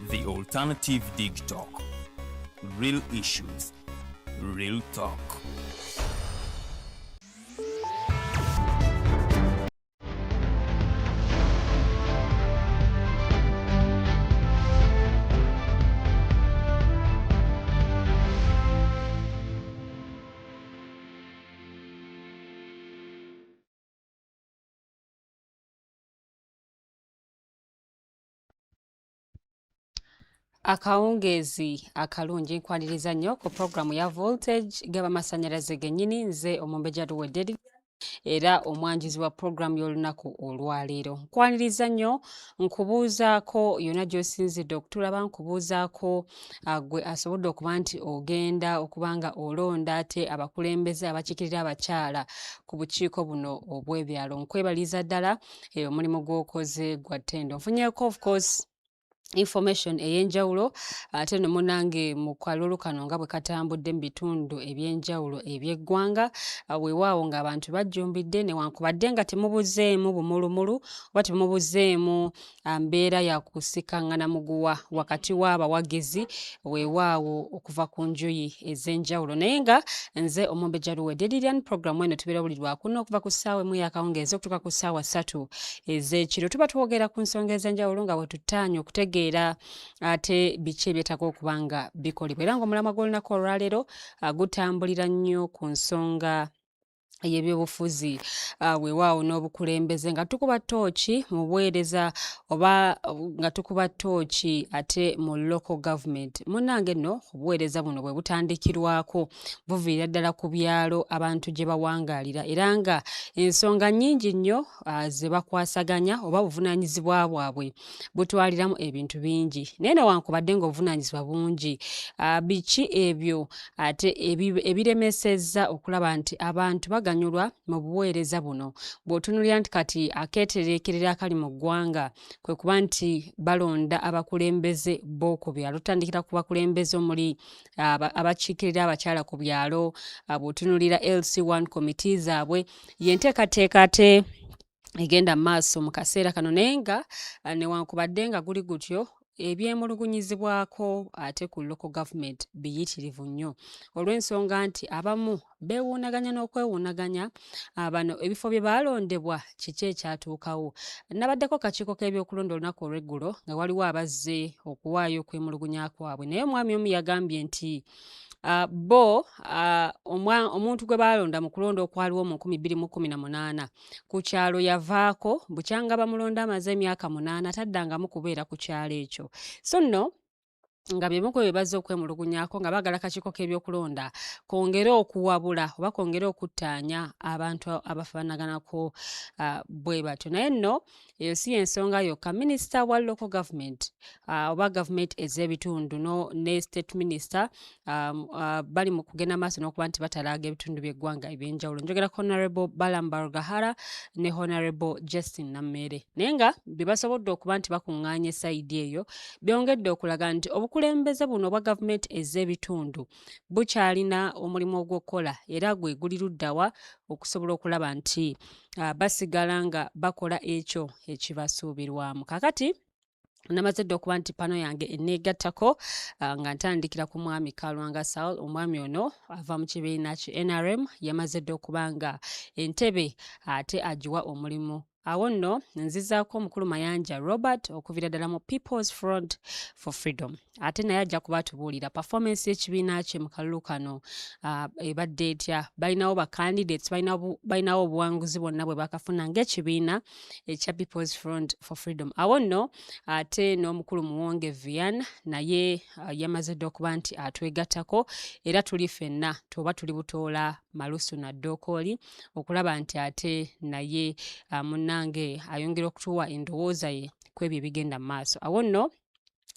The Alternative Digital. Real issues, real talk. Akawungezi akalungi nkwaniriza nnyo ku programu ya Voltage gaba masanyalaze gennyini nze Omumbeja Luwederi era omwanjizi wa programu y'olunaku olwaleero. Nkwaniriza nnyo nkubuuzaako yonna gy'osinzidde okutulaba, nkubuuzaako gwe asobodde okuba nti ogenda okuba nga olonda ate abakulembeze abakiikirira abakyala ku bukiiko buno obw'ebyalo. Nkwebaliza ddala omulimu gw'okoze gwa ttendo. Nfunyeeko of course information ey'enjawulo ate no munange mu kalulu kano nga bwe katambudde mu bitundu eby'enjawulo eby'eggwanga weewaawo ng'abantu bajjumbidde newankubadde nga temubuzeemu bumulumulu oba temubuzeemu mbeera ya kusikangana muguwa wakati w'abawagizi weewaawo okuva ku njuyi ez'enjawulo naye nga nze Omumbeja Luwederi programu eno tubeera buli lwakuno okuva ku ssaawa emu y'akawungeezi okutuuka ku ssaawa 3 ez'ekiro. Tuba twogera ku nsonga ez'enjawulo nga bwe tutaanya okutegeera ate biki ebyetaaga okuba nga bikolebwa era ng'omulamwa gw'olunaku olwaleero gutambulira nnyo ku nsonga y'ebyobufuzi weewaawo n'obukulembeze nga tukuba ttooki mu buweereza oba nga tukuba ttooki ate mu local government. Munnange nno obuweereza buno bwe butandikirwako buviira ddala ku byalo abantu gye bawangaalira era nga ensonga nnyingi nnyo ze bakwasaganya oba buvunaanyizibwa bwabwe butwaliramu ebintu bingi naye newankubadde ng'obuvunaanyizibwa bungi biki ebyo ate ebiremesezza okulaba nti abantu baganyulwa mu buweereza buno. Bw'otunuulira nti kati akeetereekerera akali mu ggwanga kwe kuba nti balonda abakulembeze b'oku byalo. Tutandikira ku bakulembeze omuli abakiikirira abakyala ku byalo, bw'otunuulira LC1 committee zaabwe y'enteekateeka ate egenda mu maaso mu kaseera kano naye nga newankubadde nga guli gutyo ebyemulugunyizibwako ate ku local government biyitirivu nnyo olw'ensonga nti abamu beewuunaganya n'okwewuunaganya bano ebifo bye baalondebwa kiki ekyatuukawo. Nabaddeko kakiiko k'ebyokulonda olunaku olw'eggulo nga waliwo abazze okuwaayo okwemulugunya kwabwe naye omwami omu yagambye nti bo omuntu gwe baalonda mu kulonda okwaliwo mu 2018 ku kyalo yavaako bukyanga bamulonda amaze emyaka 8 taddangamu kubeera ku kyalo ekyo. So nno nga byebimu ku bye bazze okwemulugunyaako nga baagala akakiiko k'ebyokulonda kongere okuwabula oba kongere okuttaanya abantu abafaanaganako bwe batyo. Naye nno eyo si y'ensonga yokka. Minisita wa local government oba gavumenti ez'ebitundu ne state minister bali mu kugenda maaso n'okuba nti batalaaga ebitundu by'eggwanga eby'enjawulo. Njogera ku Honorable Balaam Barugahara ne Honorable Justin Nammere. Naye nga bye basobodde okuba nti bakuŋŋaanya esayidi eyo byongedde okulaga nti obukulembeze buno obwa gavumenti ez'ebitundu bukyalina omulimu ogw'okukola era gwe guli luddawa okusobola okulaba nti basigala nga bakola ekyo ekibasuubirwamu. Kaakati namaze dda okuba nti pano yange enneegattako nga ntandikira ku mwami Kalwanga Saul. Omwami ono ava mu kibiina ki NRM yamaze dda okuba nga entebe ate agiwa omulimu. Awo nno nzizaako omukulu Mayanja Robert okuviira ddala mu People's Front for Freedom ate naye ajja kuba atubuulira performance y'ekibiina kye mu kalulu kano ebadde etya, balinawo ba candidates balinawo obuwanguzi bwonna bwe bakafuna ng'ekibiina ekya People's Front for Freedom. Awo nno ate n'omukulu Muwonge Vian naye yamaze dda okuba nti atwegattako era tuli ffenna tuba tuli butoola Malusu na Dokoli okulaba nti ate naye munnange ayongera okutuwa endowooza ye ku ebyo ebigenda mu maaso. Awo nno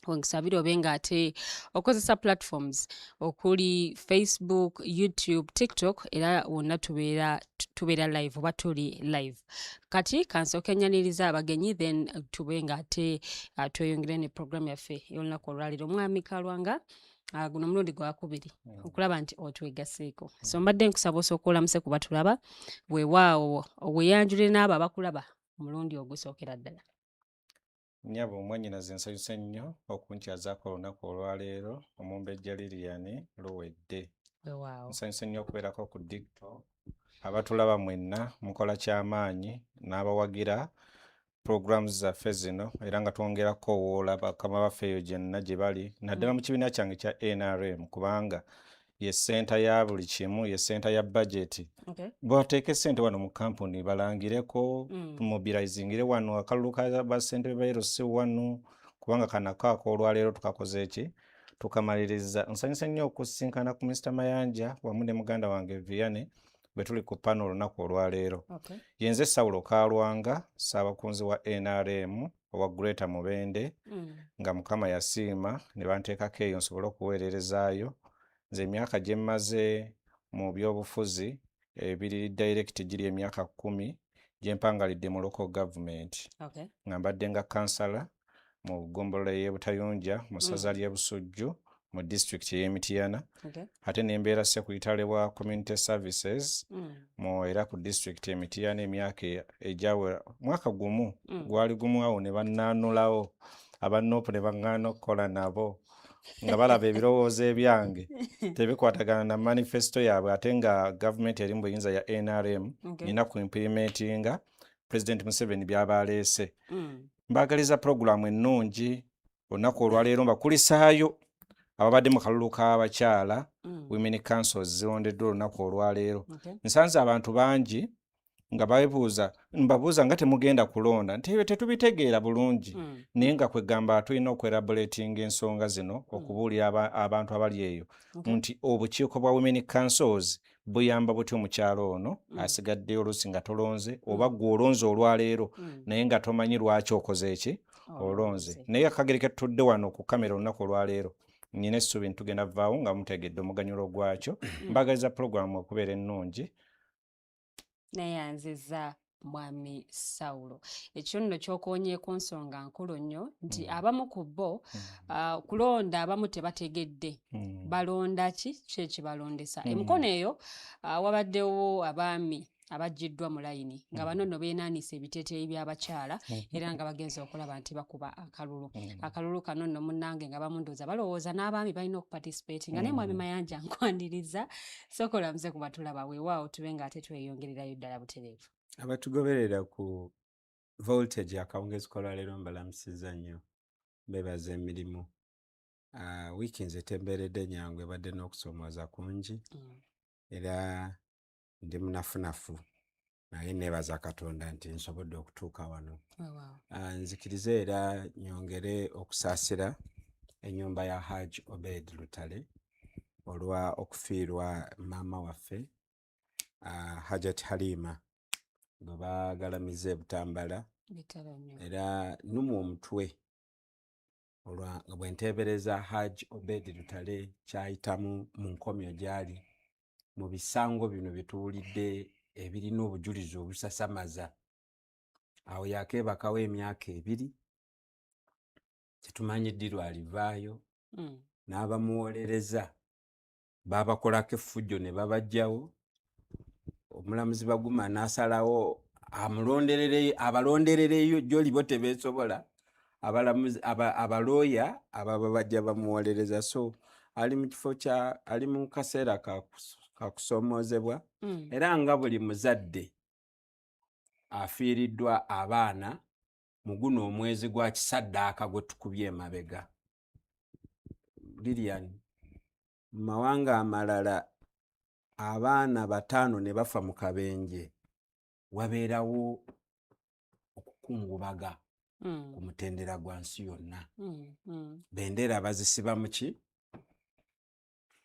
ongisabire obe nga ate okozesa platforms okuli Facebook, YouTube, TikTok era wonna tubeera live oba tuli live. Kati kansooke nnyaniriza abagenyi then tube nga ate tweyongere ne program yaffe y'olunaku olwaleero. Omwami Kalwanga guno mulundi gwakubiri okulaba nti otwegaseeko. So mbadde nkusaba osooka olamuse ku batulaba weewaawo weeyanjule n'abo abakulaba omulundi ogusookera ddala. Nnyabo omwannyinaze nsanyuse nnyo okunkyazaako olunaku olwaleero Omumbejja Lilian luwedde. Weewaawo. Nsanyuse nnyo okubeerako ku TikTok. Abatulaba mwenna mukola ky'amaanyi n'abawagira programs zaffe zino era nga twongerako owoola bakama baffe eyo gyenna gye bali naddala mu kibiina kyange kya NRM kubanga ye ssenta ya buli kimu, ye ssenta ya budget. Bwateeke ssente wano mu kampuni balangireko, mobilizingire wano akalulu ka bassente beerosi wano kubanga kanakaako olwaleero tukakoze ki tukamaliriza. Nsanyuse nnyo okusinkana ku Mr. Mayanja wamu ne muganda wange Vianney bwe tuli ku pano olunaku olwaleero. Yenze Sawulo Kalwanga, ssaabakunzi wa NRM owa Greater Mubende, nga Mukama yasiima ne banteekako eyo nsobole okuweererezaayo. Nze emyaka gye mmaze mu by'obufuzi ebiri direct giri emyaka 10 gye mpangalidde mu local government. Nga mbadde nga kansala mu ggombolola y'e Butayunja mu ssaza ly'e Busujju mu district y'e Mityana. Ate ne mbeera secretary wa community services era ku district y'e Mityana emyaka egyawera. Mwaka gumu gwali gumu awo ne bannaanulawo abanoopu ne baŋŋaana okukola nabo nga balaba ebirowoozo ebyange tebikwatagana na manifesto yaabwe ate nga gavumenti eri mu buyinza ya NRM nina ku implementinga President Museveni byaba aleese. Mbaagaliza puroguramu ennungi olunaku olwaleero mbakulisaayo ababadde mu kalulu k'abakyala women councils zirondeddwa olunaku olwaleero. Nsanze abantu bangi nga mbabuuza nga temugenda kulonda nti ebyo tetubitegeera bulungi naye nga kwegamba tulina okwerabulatinga ensonga zino okubuulira abantu abali eyo nti obukiiko bwa women councils buyamba butya omukyalo ono asigadde oluusi nga tolonze oba gwe olonze olwaleero naye nga tomanyi lwaki okoze eki olonze. Naye akagere ke tutudde wano ku kamera olunaku olwaleero nina essuubi ntugenda vaawo nga mutegedde omuganyulo gwakyo. Mbaagaliza puroguramu okubeera ennungi. Neyanziza Mwami Sawulo. Ekyo nno ky'okoonyeeko nsonga nkulu nnyo nti abamu ku bo kulonda abamu tebategedde balonda ki ekibalondesa. Emikono eyo wabaddewo abaami abaggiddwa mu layini nga bano nno beenaanisa ebiteeteeyi by'abakyala era nga bagenza okulaba nti bakuba akalulu. Akalulu kano nno munnange nga bamundooza balowooza n'abaami balina okupatisipeti nga naye Mwami Mayanja nkwaniriza sokola muze kuba tulaba weewaawo tube nga ate tweyongererayo ddala butereevu. Abatugoberera ku voltage akawungeezi kolwaleero mbalamusiza nnyo beebaza emirimu. Wiiki nze tembeeredde nyangu ebadde n'okusoomooza kungi era ndi munafunafu naye neebaza Katonda nti nsobodde okutuuka wano. Nzikirize era nyongere okusaasira ennyumba ya Hajji Obed Lutale olwa okufiirwa maama waffe Hajjat Halima bwe baagalamiza e Butambala era numwa omutwe olwa bwe nteebereza Hajji Obed Lutale kyayitamu mu nkomyo gy'ali mu bisango bino bituwulidde ebirina obujulizi obusasamaza. Awo yakeebakawo emyaka 2 tetumanyi ddi lwalivaayo n'abamuwolereza baabakolako effujjo ne babajjawo. Omulamuzi Baguma n'asalawo abalonderereyo gy'oli bo tebeesobola abalooya ababa bajja bamuwolereza. So ali mu kifo ali mu kaseera kakusoomoozebwa era nga buli muzadde afiiriddwa abaana mu guno omwezi gwa Kisaddaaka gwe tukubye emabega. Lilian, mu mawanga amalala abaana 5 ne bafa mu kabenje wabeerawo okukungubaga ku mutendera gwa nsi yonna. Bendera bazisiba mu ki?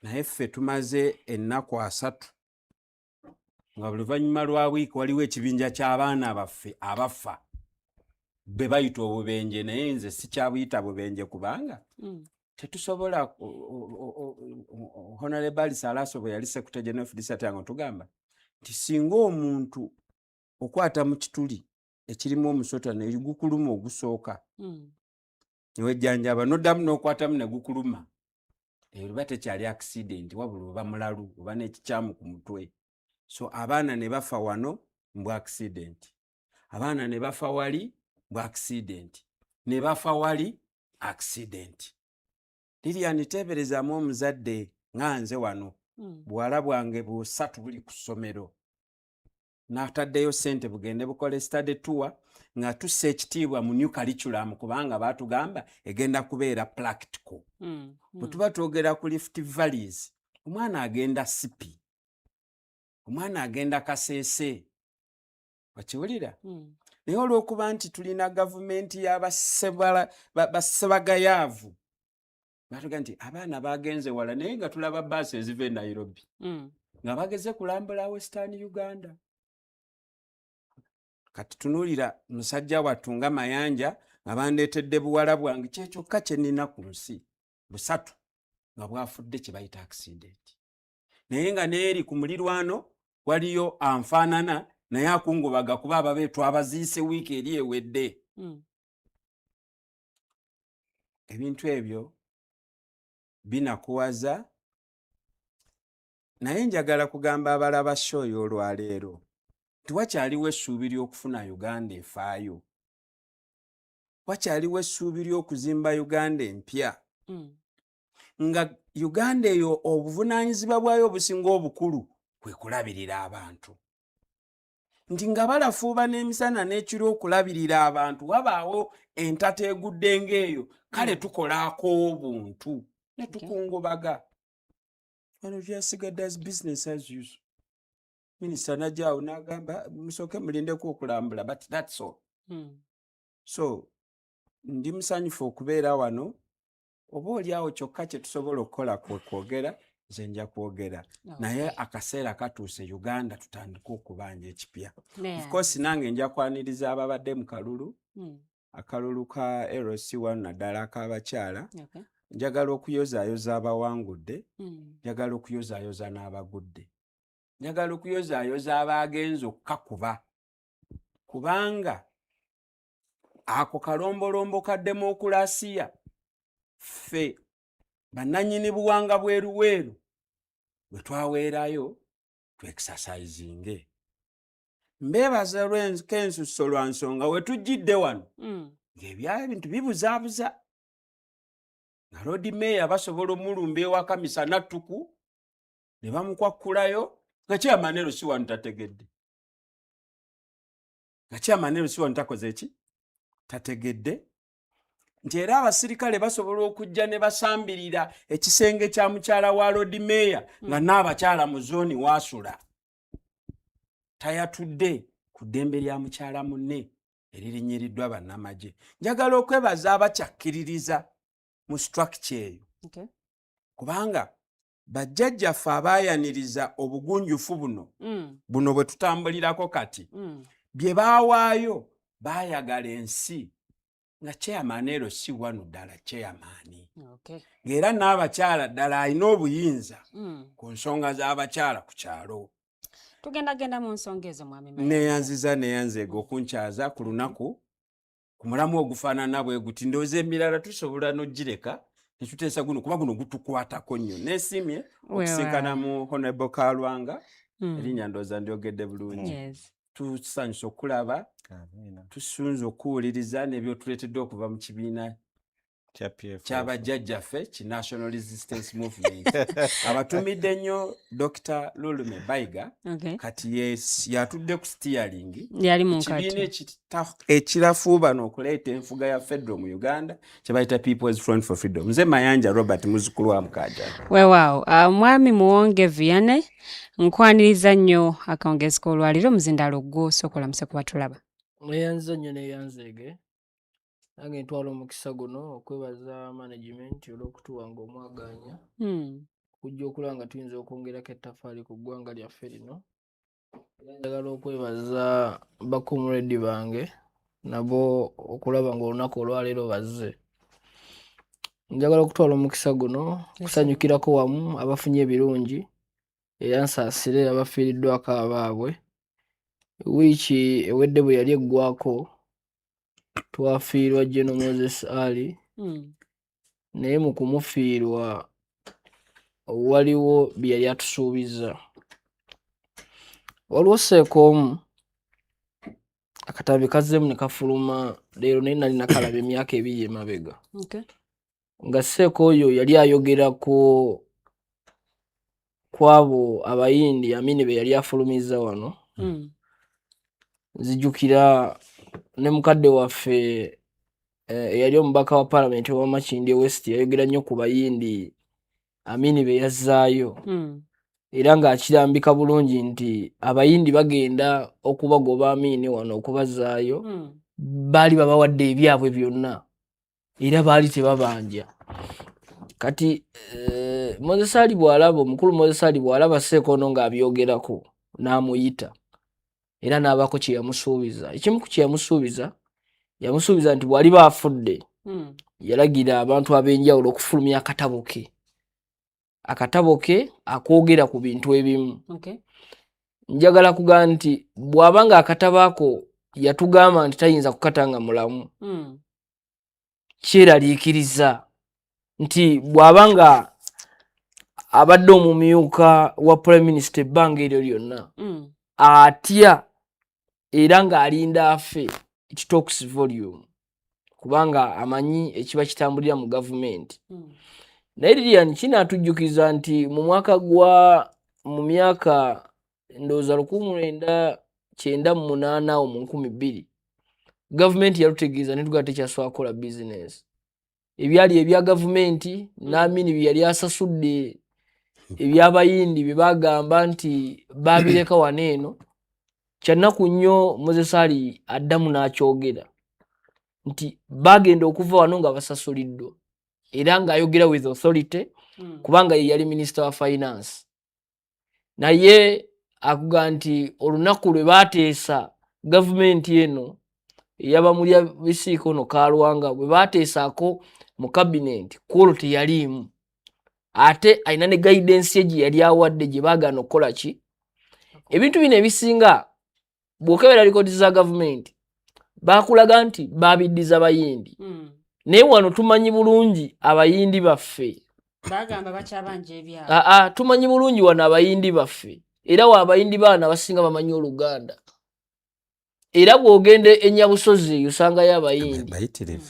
Naye ffe tumaze ennaku 3 nga buli luvannyuma lwa wiiki waliwo ekibinja ky'abaana baffe abafa be bayita obubenje naye nze sikyabuyita bubenje kubanga tetusobola. Honorable Salaso bwe yali Secretary General of Disat yange tugamba nti singa omuntu okwata mu kituli ekirimu omusota ne gukuluma ogusooka newejjanjaba noddamu n'okwatamu ne gukuluma eyo luba tekyali accident wabula oba mulalu oba n'ekikyamu ku mutwe. So abaana ne bafa wano mbwa accident, abaana ne bafa wali mbwa accident. ne bafa wali accident. Lilian teeberezaamu omuzadde nga nze wano buwala bwange busatu buli ku ssomero n'ataddeyo ssente bugende bukole study tour nga tussa ekitiibwa mu new curriculum kubanga baatugamba egenda kubeera practical. Bwe tuba twogera ku Rift Valleys omwana agenda sipi, omwana agenda kaseese, wakiwulira? Naye olw'okuba nti tulina gavumenti y'abassebagayaavu batuga nti abaana bagenze wala naye nga tulaba baasi eziva e Nairobi nga bageze kulambula Western Uganda. Kati tunuulira musajja wattu nga Mayanja nga bandeetedde buwala bwange kyekyokka kye nnina ku nsi busatu nga bwafudde kye bayita accident. Naye nga neeri ku mulirwano waliyo anfaanana naye akungubaga kuba ababe twabaziise wiiki eri ewedde. Ebintu ebyo binakuwaza, naye njagala kugamba abalaba shoyo olwaleero nti wakyaliwo essuubi ly'okufuna Uganda efaayo, wakyaliwo essuubi ly'okuzimba Uganda empya, nga Uganda eyo obuvunaanyizibwa bwayo obusinga obukulu kwe kulabirira abantu. Nti nga balafuuba n'emisana n'ekiro okulabirira abantu wabaawo entata egudde ng'eyo kale tukolaako obuntu ne tukungubaga. Wano byasigadde as business as usual. Minisita najjaawo n'agamba musooke mulindeko okulambula but that's all. So ndi musanyufu okubeera wano, oba oliawo kyokka kye tusobola okukola kwogera nze nja kwogera. Naye akaseera katuuse Uganda tutandike okubanja ekipya. Of course nange nja kwaniriza ababadde mu kalulu, akalulu ka LC1 naddala ak'abakyala. Njagala okuyozaayoza abawangudde, njagala okuyozaayoza n'abagudde, njagala okuyozaayoza abaagenze okukakuba, kubanga ako kalombolombo ka demokulasiya ffe bannannyini buwanga bweruweeru bwe twaweerayo twekisasayizinge. Mbeebaza Kensuso lwa nsonga we tujjidde wano ng'ebyala ebintu bibuzaabuza. Nga Lord Mayor basobola omulumba ewaka misana ttuku ne bamukwakkulayo nga Chairman si wano tategedde. Nga Chairman si wano takoze ki? Tategedde. Nti era abasirikale basobola okujja ne basambirira ekisenge kya mukyala wa Lord Mayor nga n'abakyala mu zooni waasula. Tayatudde ku ddembe lya mukyala munne eririnyiriddwa bannamagye. Njagala okwebaza abakyakkiririza mu structure eyo. Kubanga bajjajjaffe abaayaniriza obugunjufu buno bwe tutambulirako kati bye baawaayo baayagala ensi nga Chairman si wano ddala Chairman. Ng'era n'abakyala ddala alina obuyinza ku nsonga z'abakyala ku kyalo. Tugendagenda mu nsonga ezo mwami Mayanja. Neyanziza okunkyaza ku lunaku ku mulamu ogufaanana bwe guti ndowooza emirala tusobola n'ogireka ne tuteesa guno kuba guno gutukwatako nnyo. Neesiimye okusinkana mu Honorable Kalwanga, erinnya ndowooza ndyogedde bulungi. Tusanyusa okulaba, tusunze okuwuliriza n'ebyotuleetedde okuva mu kibiina ky'abajjajjaffe ki National Resistance Movement. Abatumidde nnyo Dr. Lulume Bayiga, kati yatudde ku steering ekibiina ekirafuuba n'okuleeta enfuga ya federal mu Uganda kye bayita People's Front for Freedom. Nze Mayanja Robert muzzukulu wa Mukaajana. Weewaawo mwami Muwonge Vianney nkwaniriza nnyo akawungeezi k'olwaliro muzindalo gwo sookolamuse kuba tulaba. Neyanziza nnyo neyanzeege nange ntwala omukisa guno okwebaza management olw'okutuwanga omwaganya kujja okulaba nga tuyinza okwongerako ettaffaali ku ggwanga lyaffe lino. Njagala okwebaza bakomredi bange nabo okulaba ng'olunaku olwaleero bazze. Njagala okutwala omukisa guno kusanyukirako wamu abafunye ebirungi era nsaasire abafiiriddwako abaabwe. Wiiki ewedde bwe yali eggwako twafiirwa General Moses Ali, naye mu kumufiirwa waliwo bye yali atusuubiza. Waliwo seekoomu akatambi kazzemu ne kafuluma leero naye nali nakalaba emyaka 2 emabega. Okay. Nga Seeko oyo yali ayogera kwabo abayindi amini be yali afulumiza wano. Nzijukira ne mukadde waffe yali omubaka wa parliament wa Makindye West yayogera nnyo ku bayindi amini be yazzaayo. Era ng'akirambika bulungi nti abayindi bagenda okubagoba amini wano okubazaayo. Baali babawadde ebyabwe byonna era baali tebabanja. Kati Moses Ali bw'alaba omukulu Moses Ali bw'alaba Seeko ono ng'abyogerako n'amuyita era n'abako kye yamusuubiza. Ekimu ku kye yamusuubiza nti bw'ali baafudde yalagira abantu ab'enjawulo okufulumya akatabo ke akoogera ku bintu ebimu. Njagala kugamba nti bw'abanga akatabo ako yatugamba nti tayinza kukatanga mulamu, kyeraliikiriza nti bw'abanga abadde omumyuka wa Prime Minister ebbanga eryo lyonna atya era ng'alinda afe, it talks volume, kubanga amanyi ekiba kitambulira mu gavumenti. Naye Lilian kinaatujjukiza nti mu myaka ndowooza 1998 awo mu 2000 gavumenti yalutegeeza ne tugaa tekyasobola kukola bizinesi. Ebyali ebya gavumenti n'amini bye yali asasudde ebyabayindi bye bagamba nti babireka wano eno. Kyannaku nnyo Moses Ali addamu n'akyogera nti bagenda okuva wano nga basasuliddwa era ng'ayogera with authority kubanga ye yali Minister wa Finance. Naye akuga nti olunaku lwe baateesa gavumenti eno ey'abamulya bisiiko no Kaalwanga bwe baateesaako mu cabinet kwolwo teyaliimu. Ate alina ne guidance ye gye yali awadde gye baagaana okukola ki. Ebintu bino ebisinga bw'okebera likodi za gavumenti baakulaga nti baabiddiza bayindi. Naye wano tumanyi bulungi abayindi baffe. Bagamba bakyabanja ebyabo. Tumanyi bulungi wano abayindi baffe. Era wa abayindi baana basinga bamanyi Oluganda. Era bw'ogenda e Nyabusozi osangayo abayindi.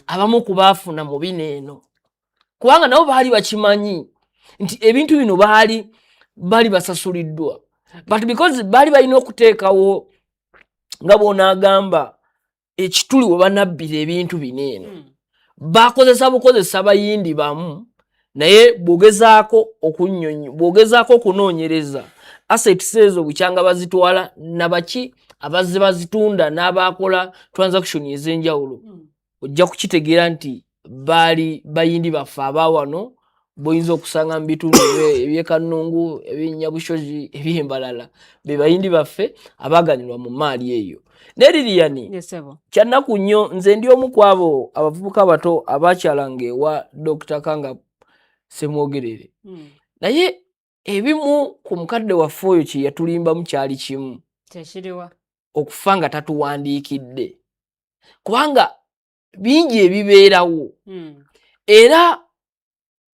Abamu ku baafuna mu bino eno. Kubanga nabo baali bakimanyi nti ebintu bino bali basasuliddwa. But because bali balina okuteekawo nga bw'onaagamba ekituli we banabbira ebintu bino eno. Bakozesa bayindi bamu naye bw'ogezaako okunoonyereza assets ezo bukyanga bazitwala nabaki abazze bazitunda n'abakola transaction ez'enjawulo. Ojja kukitegeera nti baali bayindi baffe abaawano boyinza okusanga mu bitundu eby'Ekannungu, eby'Inyabushozi, eby'Embalala be bayindi baffe abaaganirwa mu maali eyo. Ne Lilian, kyannaku nnyo nze ndi omu ku abo abavubuka abato abaakyalanga ewa Dr. Kanga Semwogerere. Naye ebimu ku mukadde waffe oyo kye yatulimbamu kyali kimu. Okufa nga tatuwandiikidde. Kubanga bingi ebibeerawo. Era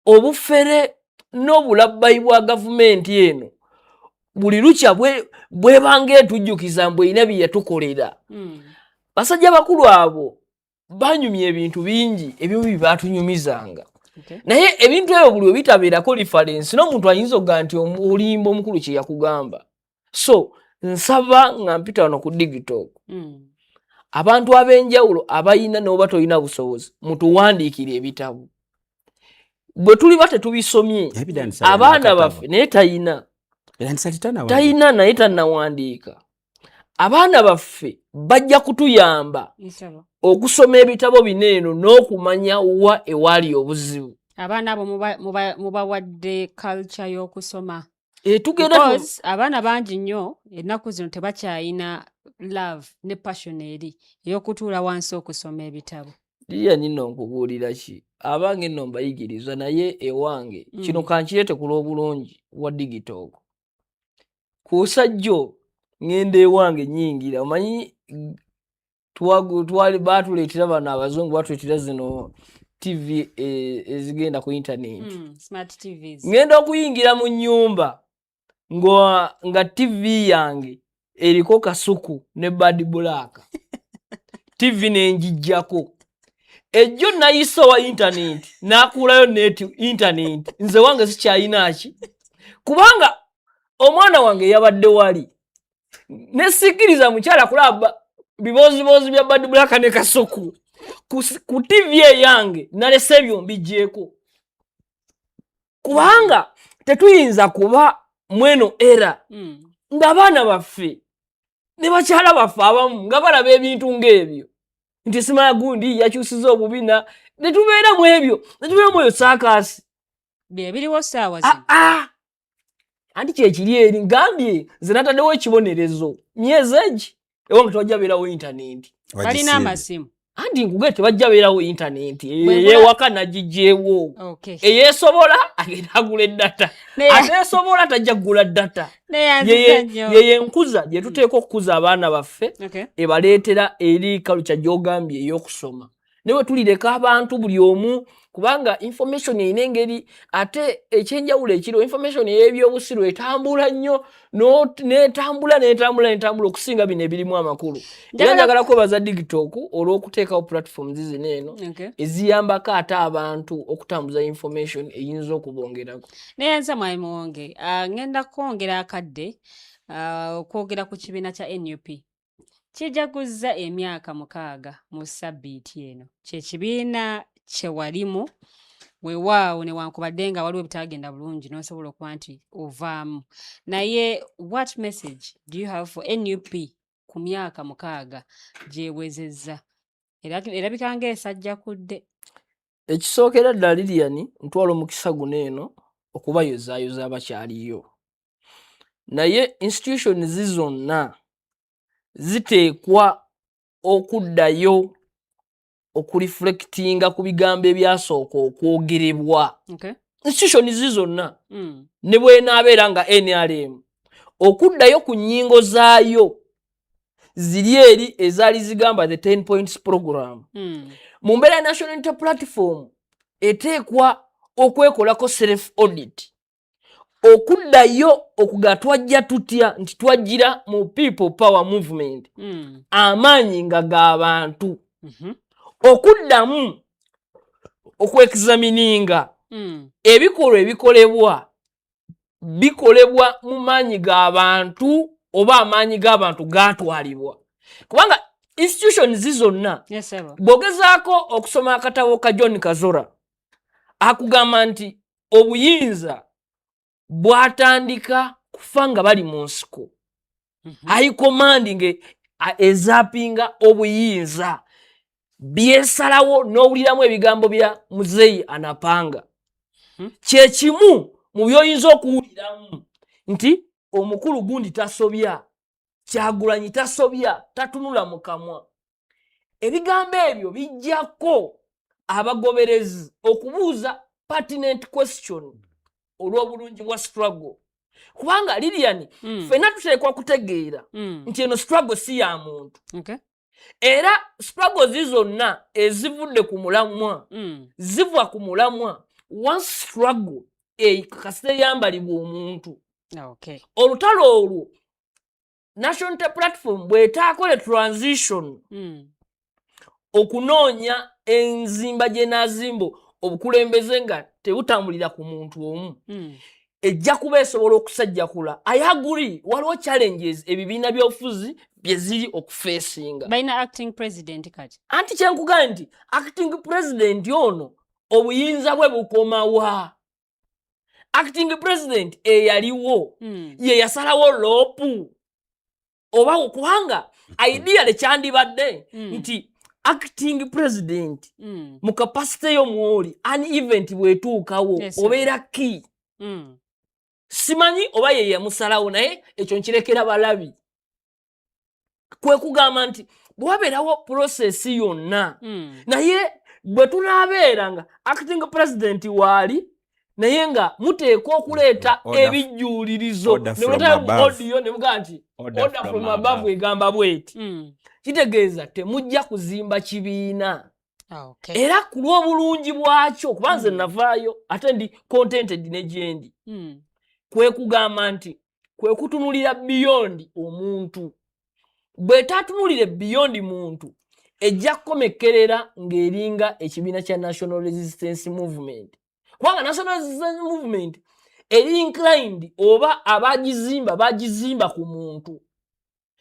obufere n'obulabbayi bwa gavumenti eno buli lukya bwebanga etujjukiza mbu erina bye yatukolera. Basajja bakulu abo banyumya ebintu bingi ebimu bye baatunyumizanga. Naye ebintu ebyo buli bitabeerako reference n'omuntu ayinza okugaa nti olimba omukulu kye yakugamba. So nsaba nga mpita wano ku digital. Abantu ab'enjawulo abayina n'oba toyina busobozi mutuwandiikire ebitabo. Bwe tuliba tetubisomye abaana baffe naye tayina naye tannawandiika. Abaana baffe bajja kutuyamba okusoma ebitabo bino eno n'okumanya wa ewaali obuzibu. Abaana abo mubawadde culture y'okusoma. Because abaana bangi nnyo ennaku zino tebakyayina love ne passion eri ey'okutuula wansi okusoma ebitabo. Liya nino nkubuulira ki abange nno mbayigiriza naye ewange kino kankireete ku lw'obulungi wa digital. Kusajjo ngenda ewange nyingira omanyi baatuleetera bano abazungu baatuleetera zino TV ezigenda ku internet. Smart TVs. Ngenda okuyingira mu nnyumba nga TV yange eriko kasuku ne bad black. TV nenjijjako ejjo nayisa wa internet nakulayo net internet nze wange sikyayinaki kubanga omwana wange yabadde wali nesikiriza mukyala kulaba bibozibozi bya Bad Black ne Kasuku ku TV yange nalese ebyo mbijjeko kubanga tetuyinza kuba mweno era ng'abaana baffe ne bakyala baffe abamu nga balaba ebintu ng'ebyo nti simala gundi yakyusiza obubina ne tubeera mu ebyo ne tubeera mu eyo saakasi biriwo ssaawa zino anti kyekiri eri ngambye nze nataddewo ekibonerezo myezi egi ewange tebajja beerawo intaneti balina amasimu anti nkugee tebajja beerawo intaneti eyewaka nagijjeewo eyeesobola agenda agula eddata ateesobola tajja kugula ddata yeye nkuza gye tuteeka okukuza abaana baffe ebaleetera eri kalukya gy'ogambye ey'okusoma ne bwe tulireka abantu buli omu kubanga information erina engeri ate ekyenjawulo ekiriwo information ey'ebyobusiru etambula nnyo n'etambula okusinga bino ebirimu amakulu era njagala kwebaza TikTok olw'okuteekawo platforms zino eno eziyambako ate abantu okutambuza information eyinza okubongerako naye nze mwami wonge ngenda kwongera akadde okwogera ku kibiina kya NUP kijaguzza emyaka 6 mu sabbiiti eno kyekibiina kyewalimu weewaawo newankubadde nga waliwo ebitagenda bulungi n'osobola okuba nti ovaamu naye what message do you have for NUP ku myaka 6 gyewezezza erabika ng'esajjakudde ekisookera ddala Lilian ntwala omukisa guno eno okubayozaayoza abakyaliyo naye institutions zonna ziteekwa okuddayo okureflectinga ku bigambo ebyasooka okwogerebwa institutions zonna ne bwenaabeera nga NRM okuddayo ku nnyingo zaayo ziri eri ezaali zigamba the 10 points program mu mbeera ya National Unity Platform eteekwa okwekolako self audit okuddayo okuga twajja tutya nti twajjira mu people power movement amaanyi nga g'abantu okuddamu okwexamininga ebikolwa ebikolebwa bikolebwa mu maanyi g'abantu oba amaanyi g'abantu gaatwalibwa kubanga institutions zonna bw'ogezaako okusoma akatabo ka John Kazora akugamba nti obuyinza bwatandika kufa nga bali mu nsiko high commanding ezapinga obuyinza byesalawo n'owuliramu ebigambo bya Muzeeyi Anapanga kyekimu mu byoyinza okuwuliramu nti omukulu gundi tasobya Kyagulanyi tasobya tatunula mu kamwa ebigambo ebyo bijjako abagoberezi okubuuza pertinent question olw'obulungi bwa struggle kubanga Lilian ffenna tuteekwa kutegeera nti eno struggle si ya muntu era struggle zonna ezivudde ku mulamwa ziva ku mulamwa one struggle kasita yambalibwa omuntu olutalo olwo National Unity Platform bw'etaakole transition okunoonya enzimba gye naazimba obukulembeze nga tebutambulira ku muntu omu ejja kuba esobola okusajjakula I agree waliwo challenges ebibiina by'obufuzi bye ziri okufeesinga balina acting president kati anti kyenkugamba nti acting president ono obuyinza bwe bukomawa acting president eyaliwo ye yasalawo loopu oba kubanga idea lekyandibadde nti acting president mu capacity y'omwoli an event bwetuukawo obeera key simanyi oba ye yamusalawo naye ekyo nkirekera balabi kwe kugamba nti bwabeerawo process yonna naye bwe tunaabeera nga acting president waali naye nga muteekwa okuleeta ebijjuulirizo audio ne mugaa nti order from above egamba bweti kitegeeza temujja kuzimba kibiina era ku lw'obulungi bwakyo kuba nze navaayo ate ndi contented ne gyendi kwe kugamba nti kwe kutunulira beyond omuntu bwe tatunulire beyond muntu ejja kukomekerera ng'eringa ekibiina kya National Resistance Movement. Kubanga National Resistance Movement eri inclined oba bagizimba ku muntu.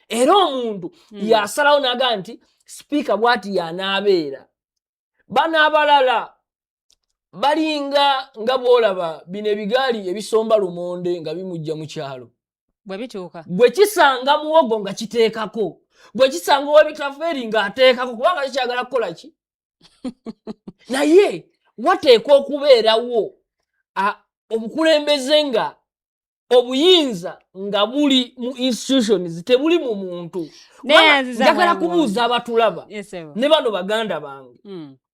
Era omuntu yasalawo naga nti speaker bw'ati y'anaabeera. Bano abalala balinga nga bw'olaba bino ebigaali ebisomba lumonde nga bimujja mu kyalo. Bwe bituuka. Bwe kisanga muwogo nga kiteekako. Bwe kisanga ow'ebitafeeri ng'ateekako kubanga kikyagala kukola ki? Naye wateekwa okubeerawo obukulembeze nga obuyinza nga buli mu institutions tebuli mu muntu. Njagala kubuuza abatulaba ne bano baganda bange